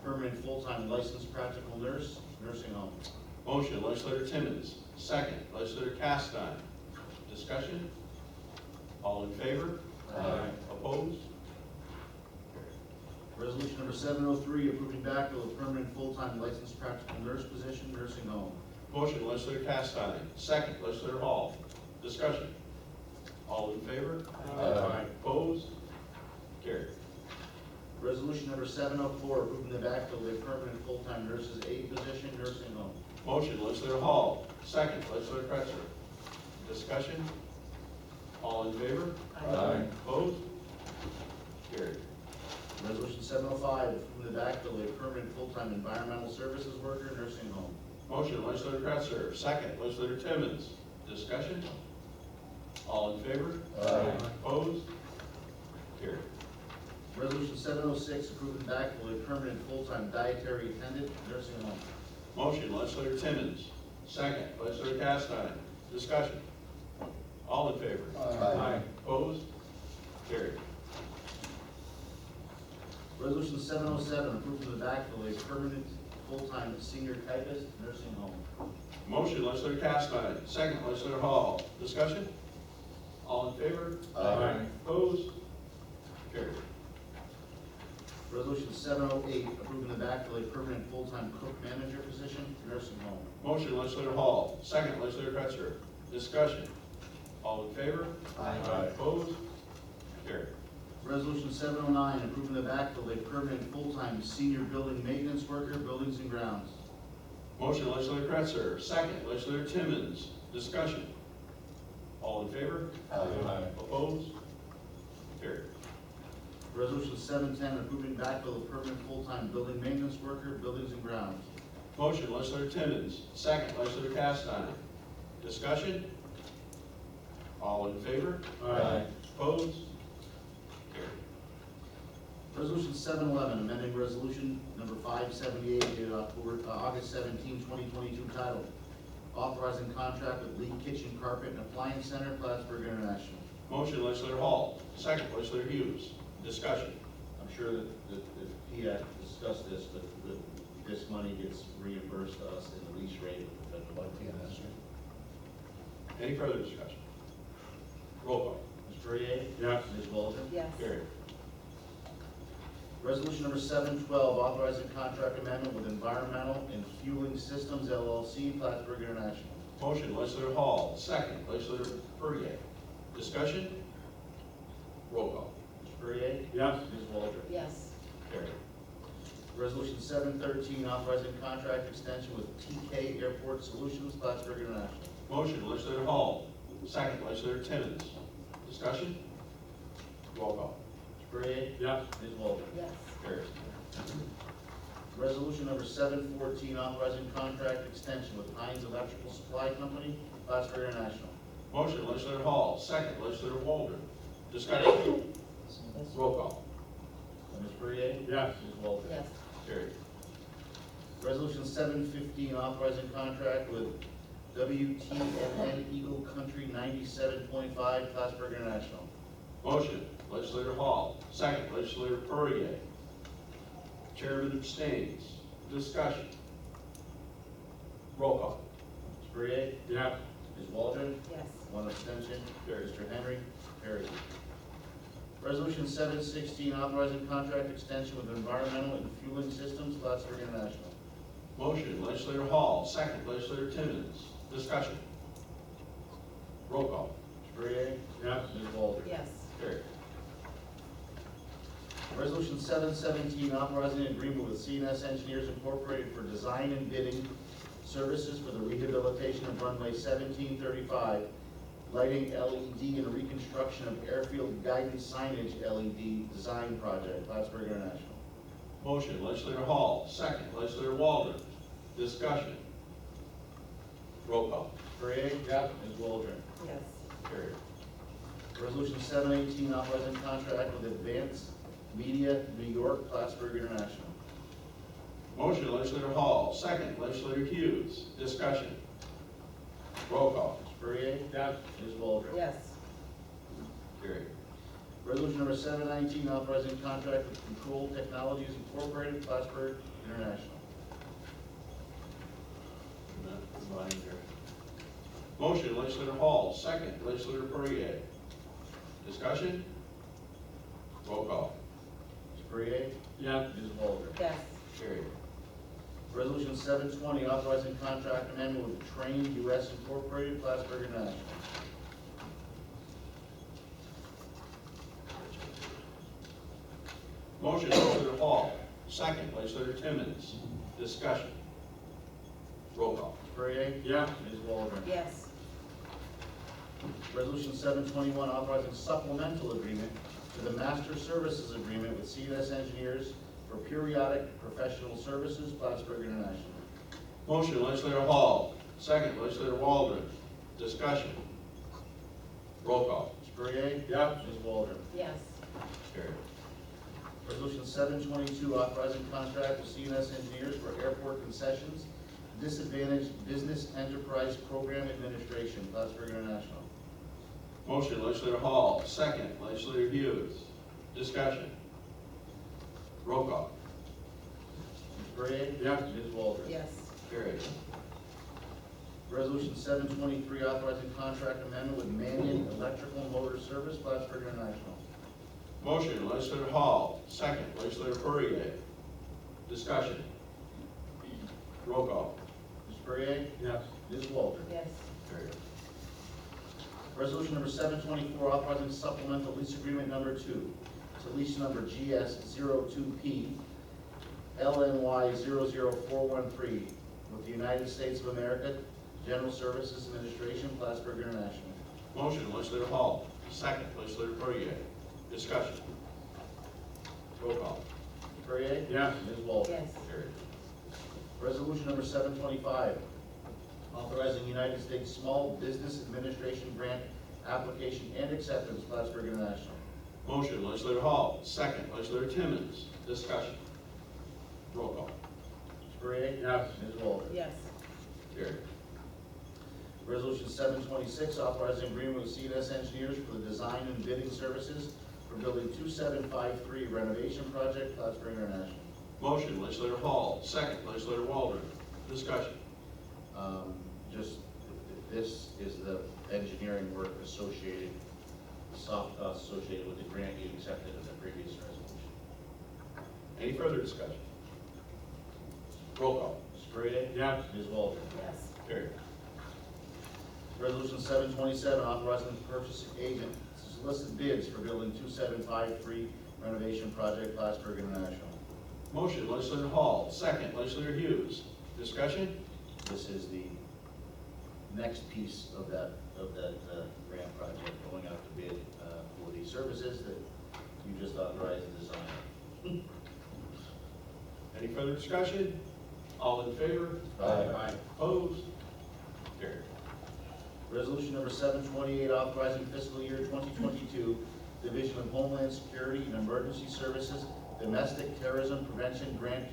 permanent full-time licensed practical nurse, nursing home. Motion, legislator Timmons, second, legislator Castine. Discussion? All in favor? Aye. Opposed? Resolution number 703, approving backfill of permanent full-time licensed practical nurse position, nursing home. Motion, legislator Castine, second, legislator Hall. Discussion? All in favor? Aye. Opposed? Carried. Resolution number 704, approving the backfill of a permanent full-time nurse's aide position, nursing home. Motion, legislator Hall. Second, legislator Kretzer. Discussion? All in favor? Aye. Opposed? Carried. Resolution 705, from the backfill a permanent full-time environmental services worker, nursing home. Motion, legislator Kretzer. Second, legislator Timmons. Discussion? All in favor? Aye. Opposed? Carried. Resolution 706, approving backfill a permanent full-time dietary attendant, nursing home. Motion, legislator Timmons. Second, legislator Castine. Discussion? All in favor? Aye. Opposed? Carried. Resolution 707, approving the backfill a permanent full-time senior typist, nursing home. Motion, legislator Castine. Second, legislator Hall. Discussion? All in favor? Aye. Opposed? Carried. Resolution 708, approving the backfill a permanent full-time cook manager position, nursing home. Motion, legislator Hall. Second, legislator Kretzer. Discussion? All in favor? Aye. Opposed? Carried. Resolution 709, approving the backfill a permanent full-time senior building maintenance worker, buildings and grounds. Motion, legislator Kretzer. Second, legislator Timmons. Discussion? All in favor? Aye. Opposed? Carried. Resolution 710, approving backfill a permanent full-time building maintenance worker, buildings and grounds. Motion, legislator Timmons. Second, legislator Castine. Discussion? All in favor? Aye. Opposed? Carried. Resolution 711, amending resolution number 578 dated August 17, 2022, titled Authorizing Contract with Lee Kitchen Carpet and Appliance Center, Plattsburgh International. Motion, legislator Hall. Second, legislator Hughes. Discussion? I'm sure that he had discussed this, but this money gets reimbursed to us in the lease rate of the federal budget. Any further discussion? Roll call. Mr. Perrier? Yes. Ms. Walter? Yes. Carried. Resolution number 712, authorizing contract amendment with Environmental and Fueling Systems LLC, Plattsburgh International. Motion, legislator Hall. Second, legislator Perrier. Discussion? Roll call. Mr. Perrier? Yes. Ms. Walter? Yes. Carried. Resolution 713, authorizing contract extension with TK Airport Solutions, Plattsburgh International. Motion, legislator Hall. Second, legislator Timmons. Discussion? Roll call. Mr. Perrier? Yes. Ms. Walter? Yes. Carried. Resolution number 714, authorizing contract extension with Heinz Electrical Supply Company, Plattsburgh International. Motion, legislator Hall. Second, legislator Waldron. Discussion? Roll call. Mr. Perrier? Yes. Ms. Walter? Yes. Carried. Resolution 715, authorizing contract with WTNN Eagle Country 97.5, Plattsburgh International. Motion, legislator Hall. Second, legislator Perrier. Chairman abstains. Discussion? Roll call. Mr. Perrier? Yes. Ms. Waldron? Yes. One abstention. Carried. Mr. Henry? Carried. Resolution 716, authorizing contract extension with Environmental and Fueling Systems, Plattsburgh International. Motion, legislator Hall. Second, legislator Timmons. Discussion? Roll call. Mr. Perrier? Yes. Ms. Walter? Yes. Carried. Resolution 717, authorizing an agreement with CNS Engineers Incorporated for design and bidding services for the rehabilitation of runway 1735, lighting LED and reconstruction of airfield guidance signage LED design project, Plattsburgh International. Motion, legislator Hall. Second, legislator Waldron. Discussion? Roll call. Perrier? Yes. Ms. Waldron? Yes. Carried. Resolution 718, authorizing contract with Advanced Media New York, Plattsburgh International. Motion, legislator Hall. Second, legislator Hughes. Discussion? Roll call. Mr. Perrier? Yes. Ms. Waldron? Yes. Carried. Resolution number 719, authorizing contract with Control Technologies Incorporated, Plattsburgh International. Motion, legislator Hall. Second, legislator Perrier. Discussion? Roll call. Mr. Perrier? Yes. Ms. Waldron? Yes. Carried. Resolution 720, authorizing contract amendment with Train US Incorporated, Plattsburgh International. Motion, legislator Hall. Second, legislator Timmons. Discussion? Roll call. Perrier? Yes. Ms. Waldron? Yes. Resolution 721, authorizing supplemental agreement to the master services agreement with CNS Engineers for periodic professional services, Plattsburgh International. Motion, legislator Hall. Second, legislator Waldron. Discussion. Roll call. Perrier? Yes. Ms. Waldron? Yes. Carried. Resolution 722, authorizing contract with CNS Engineers for airport concessions, disadvantaged business enterprise program administration, Plattsburgh International. Motion, legislator Hall. Second, legislator Hughes. Discussion. Roll call. Perrier? Yes. Ms. Waldron? Yes. Carried. Resolution 723, authorizing contract amendment with Mannion Electrical Motor Service, Plattsburgh International. Motion, legislator Hall. Second, legislator Perrier. Discussion. Roll call. Mr. Perrier? Yes. Ms. Waldron? Yes. Carried. Resolution number 724, authorizing supplemental lease agreement number 2 to lease number GS02P LNY 00413 with the United States of America General Services Administration, Plattsburgh International. Motion, legislator Hall. Second, legislator Perrier. Discussion. Roll call. Mr. Perrier? Yes. Ms. Waldron? Yes. Carried. Resolution number 725, authorizing United States Small Business Administration grant application and acceptance, Plattsburgh International. Motion, legislator Hall. Second, legislator Timmons. Discussion. Roll call. Mr. Perrier? Yes. Ms. Waldron? Yes. Carried. Resolution 726, authorizing agreement with CNS Engineers for the design and bidding services for Building 2753 renovation project, Plattsburgh International. Motion, legislator Hall. Second, legislator Waldron. Discussion. Just, this is the engineering work associated with the grant you accepted in the previous resolution. Any further discussion? Roll call. Mr. Perrier? Yes. Ms. Waldron? Yes. Carried. Resolution 727, authorizing the purchasing agent to solicit bids for Building 2753 renovation project, Plattsburgh International. Motion, legislator Hall. Second, legislator Hughes. Discussion. This is the next piece of that grant project, going out to bid for the services that you just authorized the design. Any further discussion? All in favor? Aye. Opposed? Carried. Resolution number 728, authorizing fiscal year 2022 Division of Homeland Security and Emergency Services Domestic Terrorism Prevention Grant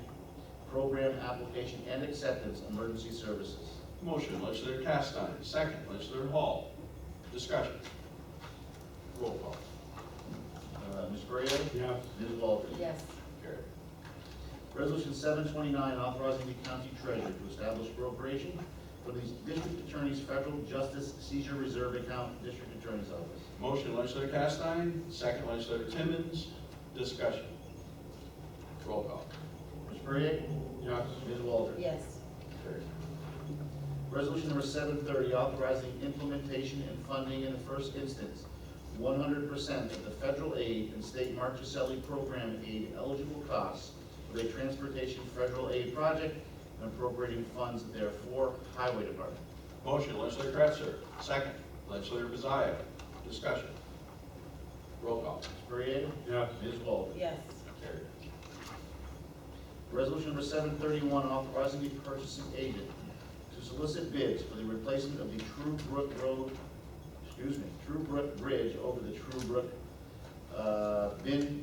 Program Application and Acceptance, Emergency Services. Motion, legislator Castine. Second, legislator Hall. Discussion. Roll call. Mr. Perrier? Yes. Ms. Waldron? Yes. Carried. Resolution 729, authorizing the county treasurer to establish appropriation for the district attorney's federal justice seizure reserve account, district attorney's office. Motion, legislator Castine. Second, legislator Timmons. Discussion. Roll call. Mr. Perrier? Yes. Ms. Waldron? Yes. Carried. Resolution number 730, authorizing implementation and funding in the first instance, 100% of the federal aid and state Marchicelli program aid eligible costs for a transportation federal aid project and appropriating funds therefore, Highway Department. Motion, legislator Kretzer. Second, legislator Bazaya. Discussion. Roll call. Mr. Perrier? Yes. Ms. Waldron? Yes. Carried. Resolution number 731, authorizing the purchasing agent to solicit bids for the replacement of the True Brook Bridge over the True Brook,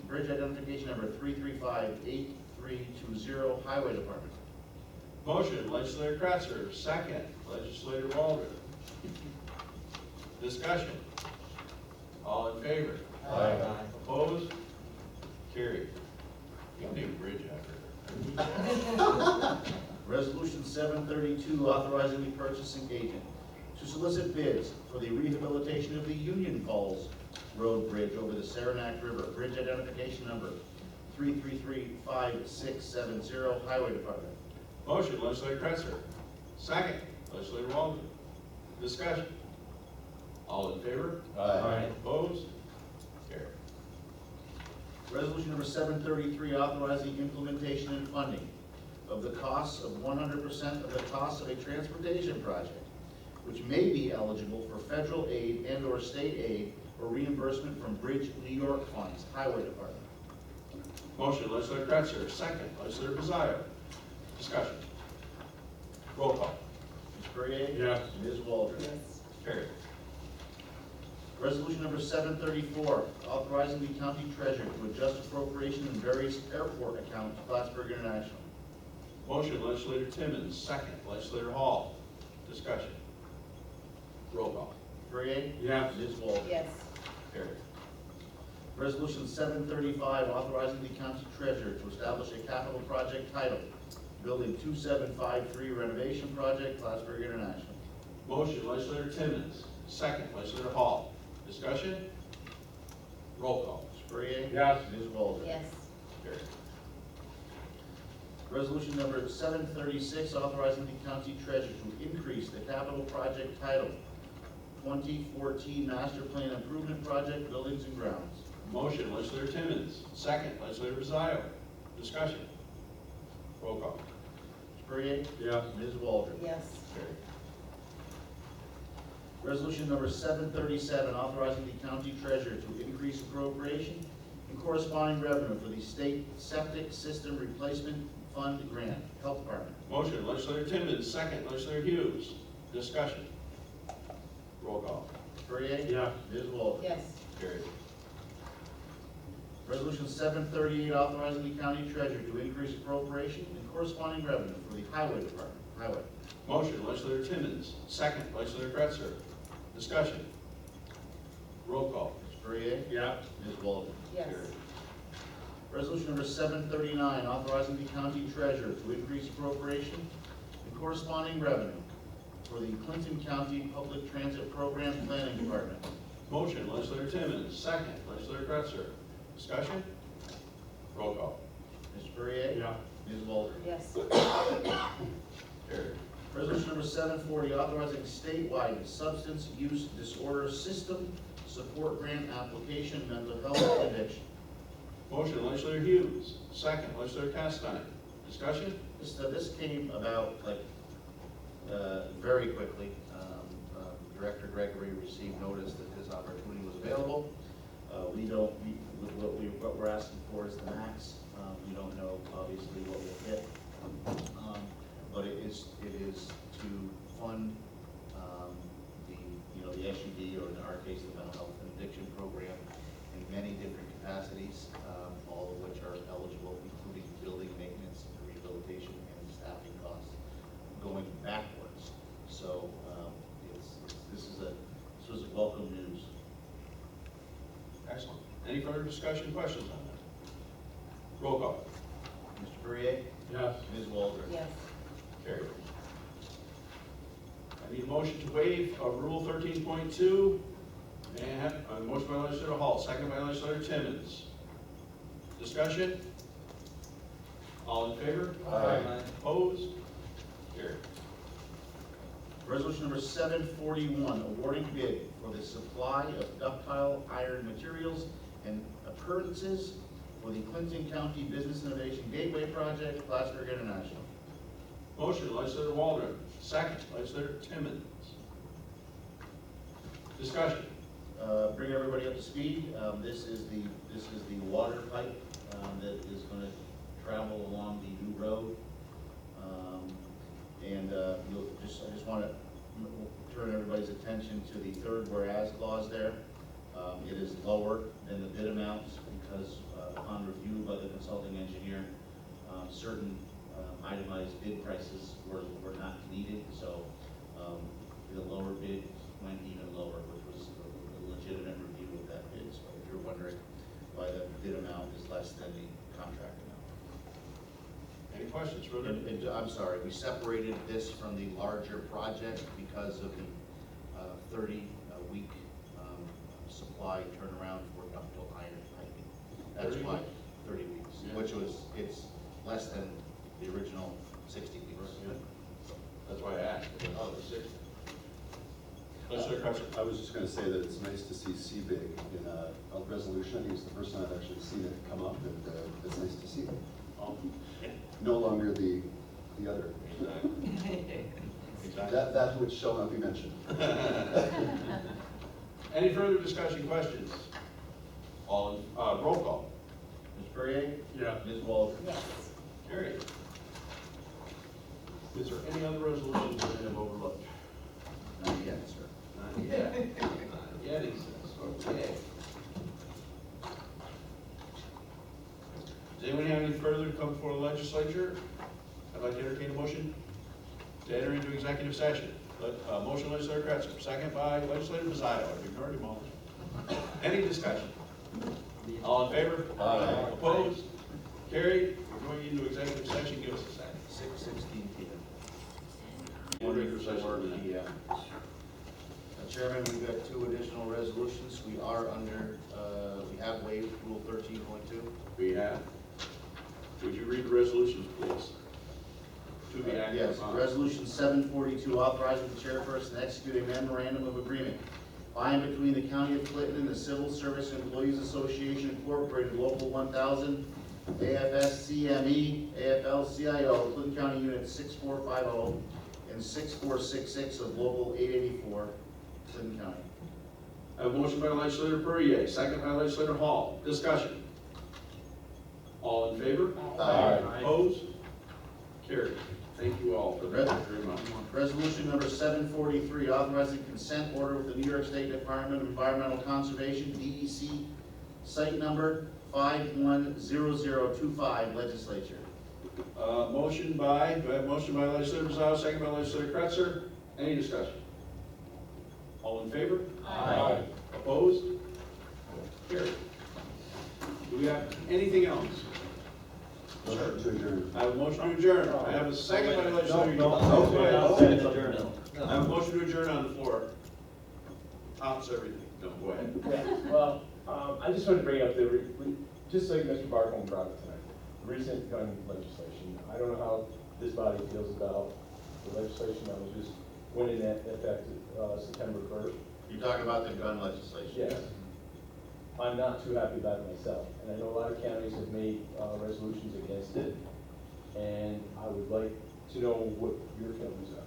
bridge identification number 3358320, Highway Department. Motion, legislator Kretzer. Second, legislator Waldron. Discussion. All in favor? Aye. Opposed? Carried. You don't need a bridge after. Resolution 732, authorizing the purchasing agent to solicit bids for the rehabilitation of the Union Falls Road Bridge over the Saranac River, bridge identification number 3335670, Highway Department. Motion, legislator Kretzer. Second, legislator Waldron. Discussion. All in favor? Aye. Opposed? Carried. Resolution number 733, authorizing implementation and funding of the costs of 100% of the cost of a transportation project, which may be eligible for federal aid and/or state aid or reimbursement from Bridge New York funds, Highway Department. Motion, legislator Kretzer, second, legislator Pizzaio. Discussion. Roll call. Mr. Perrier? Yes. Ms. Waldron? Yes. Carried. Resolution number 734, authorizing the county treasurer to adjust appropriation in various airport accounts, Plattsburgh International. Motion, legislator Timmons, second, legislator Hall. Discussion. Roll call. Perrier? Yes. Ms. Waldron? Yes. Carried. Resolution 735, authorizing the county treasurer to establish a capital project titled Building 2753 Renovation Project, Plattsburgh International. Motion, legislator Timmons, second, legislator Hall. Discussion. Roll call. Mr. Perrier? Yes. Ms. Waldron? Yes. Carried. Resolution number 736, authorizing the county treasurer to increase the capital project titled 2014 Master Plan Improvement Project, Buildings and Grounds. Motion, legislator Timmons, second, legislator Pizzaio. Discussion. Roll call. Mr. Perrier? Yes. Ms. Waldron? Yes. Carried. Resolution number 737, authorizing the county treasurer to increase appropriation and corresponding revenue for the state septic system replacement fund grant, Health Department. Motion, legislator Timmons, second, legislator Hughes. Discussion. Roll call. Perrier? Yes. Ms. Waldron? Yes. Carried. Resolution 738, authorizing the county treasurer to increase appropriation and corresponding revenue for the Highway Department, Highway. Motion, legislator Timmons, second, legislator Kretzer. Discussion. Roll call. Mr. Perrier? Yes. Ms. Waldron? Yes. Carried. Resolution number 739, authorizing the county treasurer to increase appropriation and corresponding revenue for the Clinton County Public Transit Program Planning Department. Motion, legislator Timmons, second, legislator Kretzer. Discussion. Roll call. Mr. Perrier? Yes. Ms. Waldron? Yes. Carried. Resolution number 740, authorizing statewide substance use disorder system support grant application, mental health and addiction. Motion, legislator Hughes, second, legislator Castine. Discussion. This came about very quickly. Director Gregory received notice that this opportunity was available. What we're asking for is the max. We don't know obviously what we'll hit. But it is to fund the SUD, or in our case, the mental health and addiction program, in many different capacities, all of which are eligible, including building maintenance, rehabilitation, and staffing costs going backwards. So this was welcome news. Excellent. Any further discussion, questions on that? Roll call. Mr. Perrier? Yes. Ms. Waldron? Yes. Carried. I need a motion to waive Rule 13.2, and a motion by legislator Hall, second by legislator Timmons. Discussion? All in favor? Aye. Opposed? Carried. Resolution number 741, awarding bid for the supply of ductile iron materials and appurtenances for the Clinton County Business Innovation Gateway Project, Plattsburgh International. Motion, legislator Waldron, second, legislator Timmons. Discussion. Bring everybody up to speed. This is the water pipe that is going to travel along the new road. I just want to turn everybody's attention to the third whereas clause there. It is lower than the bid amounts because upon review by the consulting engineer, certain itemized bid prices were not needed. So the lower bid went even lower, which was a legitimate review of that bid. So if you're wondering why the bid amount is less than the contract amount. Any questions further? I'm sorry, we separated this from the larger project because of the 30-week supply turnaround for ductile iron piping. That's 30 why, weeks? 30 weeks, Yeah. which it's less than the original 60 weeks. That's why I asked. Oh, the 60. Legislator Kretzer. I was just going to say that it's nice to see CBIG in a resolution. I think it's the first time I've actually seen it come up, and it's nice to see. No longer the other. That which shall not be mentioned. Any further discussion, questions? All, roll call. Ms. Perrier? Yeah. Ms. Walsh? Yes. Carried. Is there any other resolutions that I have overlooked? Not yet, sir. Not yet. Not yet, he says. Okay. Does anyone have any further to come before the legislature? I'd like to entertain a motion to enter into executive session. Motion legislator Kretzer, second by legislator Pizzato. I've ignored him all. Any discussion? All in favor? Aye. Opposed? Carried. We're going into executive session. Give us a second. 6:16 p.m. Executive session. Chairman, we've got two additional resolutions. We are under, we have waived Rule 13.2. We have. Would you read the resolutions, please? To be acted Yes, upon. Resolution 742, authorizing the chairperson to execute a memorandum of agreement by and between the County of Clinton and the Civil Service Employees Association Incorporated, Local 1000, AFS-CME, AFL-CIO, Clinton County Unit 6450 and 6466 of Local 884, Clinton County. I have a motion by legislator Perrier, second by legislator Hall. Discussion. All in favor? Aye. Opposed? Carried. Thank you all for that very much. Resolution number 743, authorizing consent order with the New York State Department of Environmental Conservation, DEC, site number 510025, Legislature. Motion by, do I have a motion by legislator Pizzato, second by legislator Kretzer. Any discussion? All in favor? Aye. Opposed? Carried. Do we have anything else? Motion to adjourn. I have a motion to adjourn. I have a second by legislator. No, Go ahead. I have a motion to adjourn on the floor. Tops everything. No, go ahead. Yeah, well, I just wanted to bring up just like Mr. Barcombe brought up tonight, the recent gun legislation. I don't know how this body feels about the legislation that was just went in effect September 1st. You're talking about the gun legislation? Yes. I'm not too happy about it myself, and I know a lot of counties have made resolutions against it, and I would like to know what your feelings are.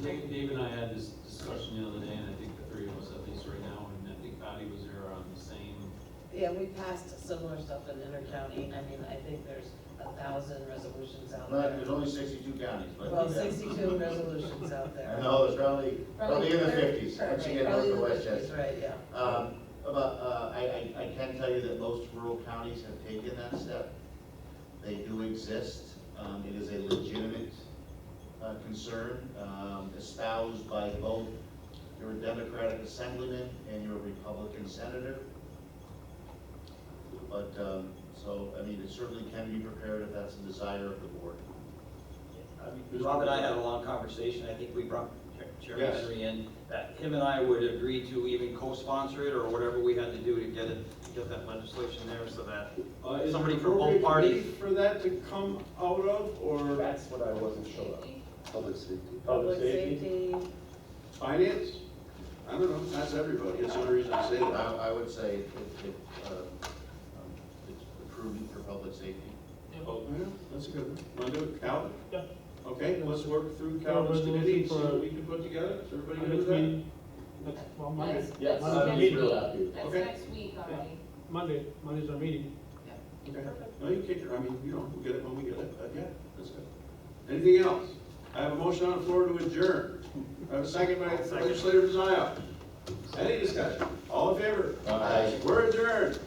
Dave and I had this discussion the other day, and I think the three of us, at least right now, and I think Patty was there on the same. Yeah, we passed similar stuff in Intercounty. I mean, I think there's 1,000 resolutions out Well, there. there's only 62 counties, but. Well, 62 resolutions out there. No, it's probably in the 50s, once you get north of Probably the 50s, Westchester. right, yeah. I can tell you that most rural counties have taken that step. They do exist. It is a legitimate concern, espoused by both your Democratic Assemblyman and your Republican Senator. But, so, I mean, it certainly can be prepared if that's the desire of the board. Rob and I had a long conversation, I think we brought Chairman Yes. Henry in, that him and I would agree to even co-sponsor it or whatever we had to do to get that legislation there so that Is somebody there from an both parties. appropriate committee for that to come out of, or That's what I wasn't sure of. Public safety. Public safety? finance? I don't know, that's everybody, that's the only reason I say that. I would say it's prudent for public safety. Oh, yeah, that's a good one. Want to do it, Calvin? Yeah. Okay, let's work through Calvin's committee and see what we can put together. Is everybody good with that? Well, Monday. Yes, Monday. I'm real happy. Okay. next week already. Monday's our meeting. Okay. No, you can't, I mean, we'll get it when we get it, but yeah, that's good. Anything else? I have a motion on the floor to adjourn. I have a second by legislator Pizzato. Any discussion? All in favor? Aye. We're adjourned.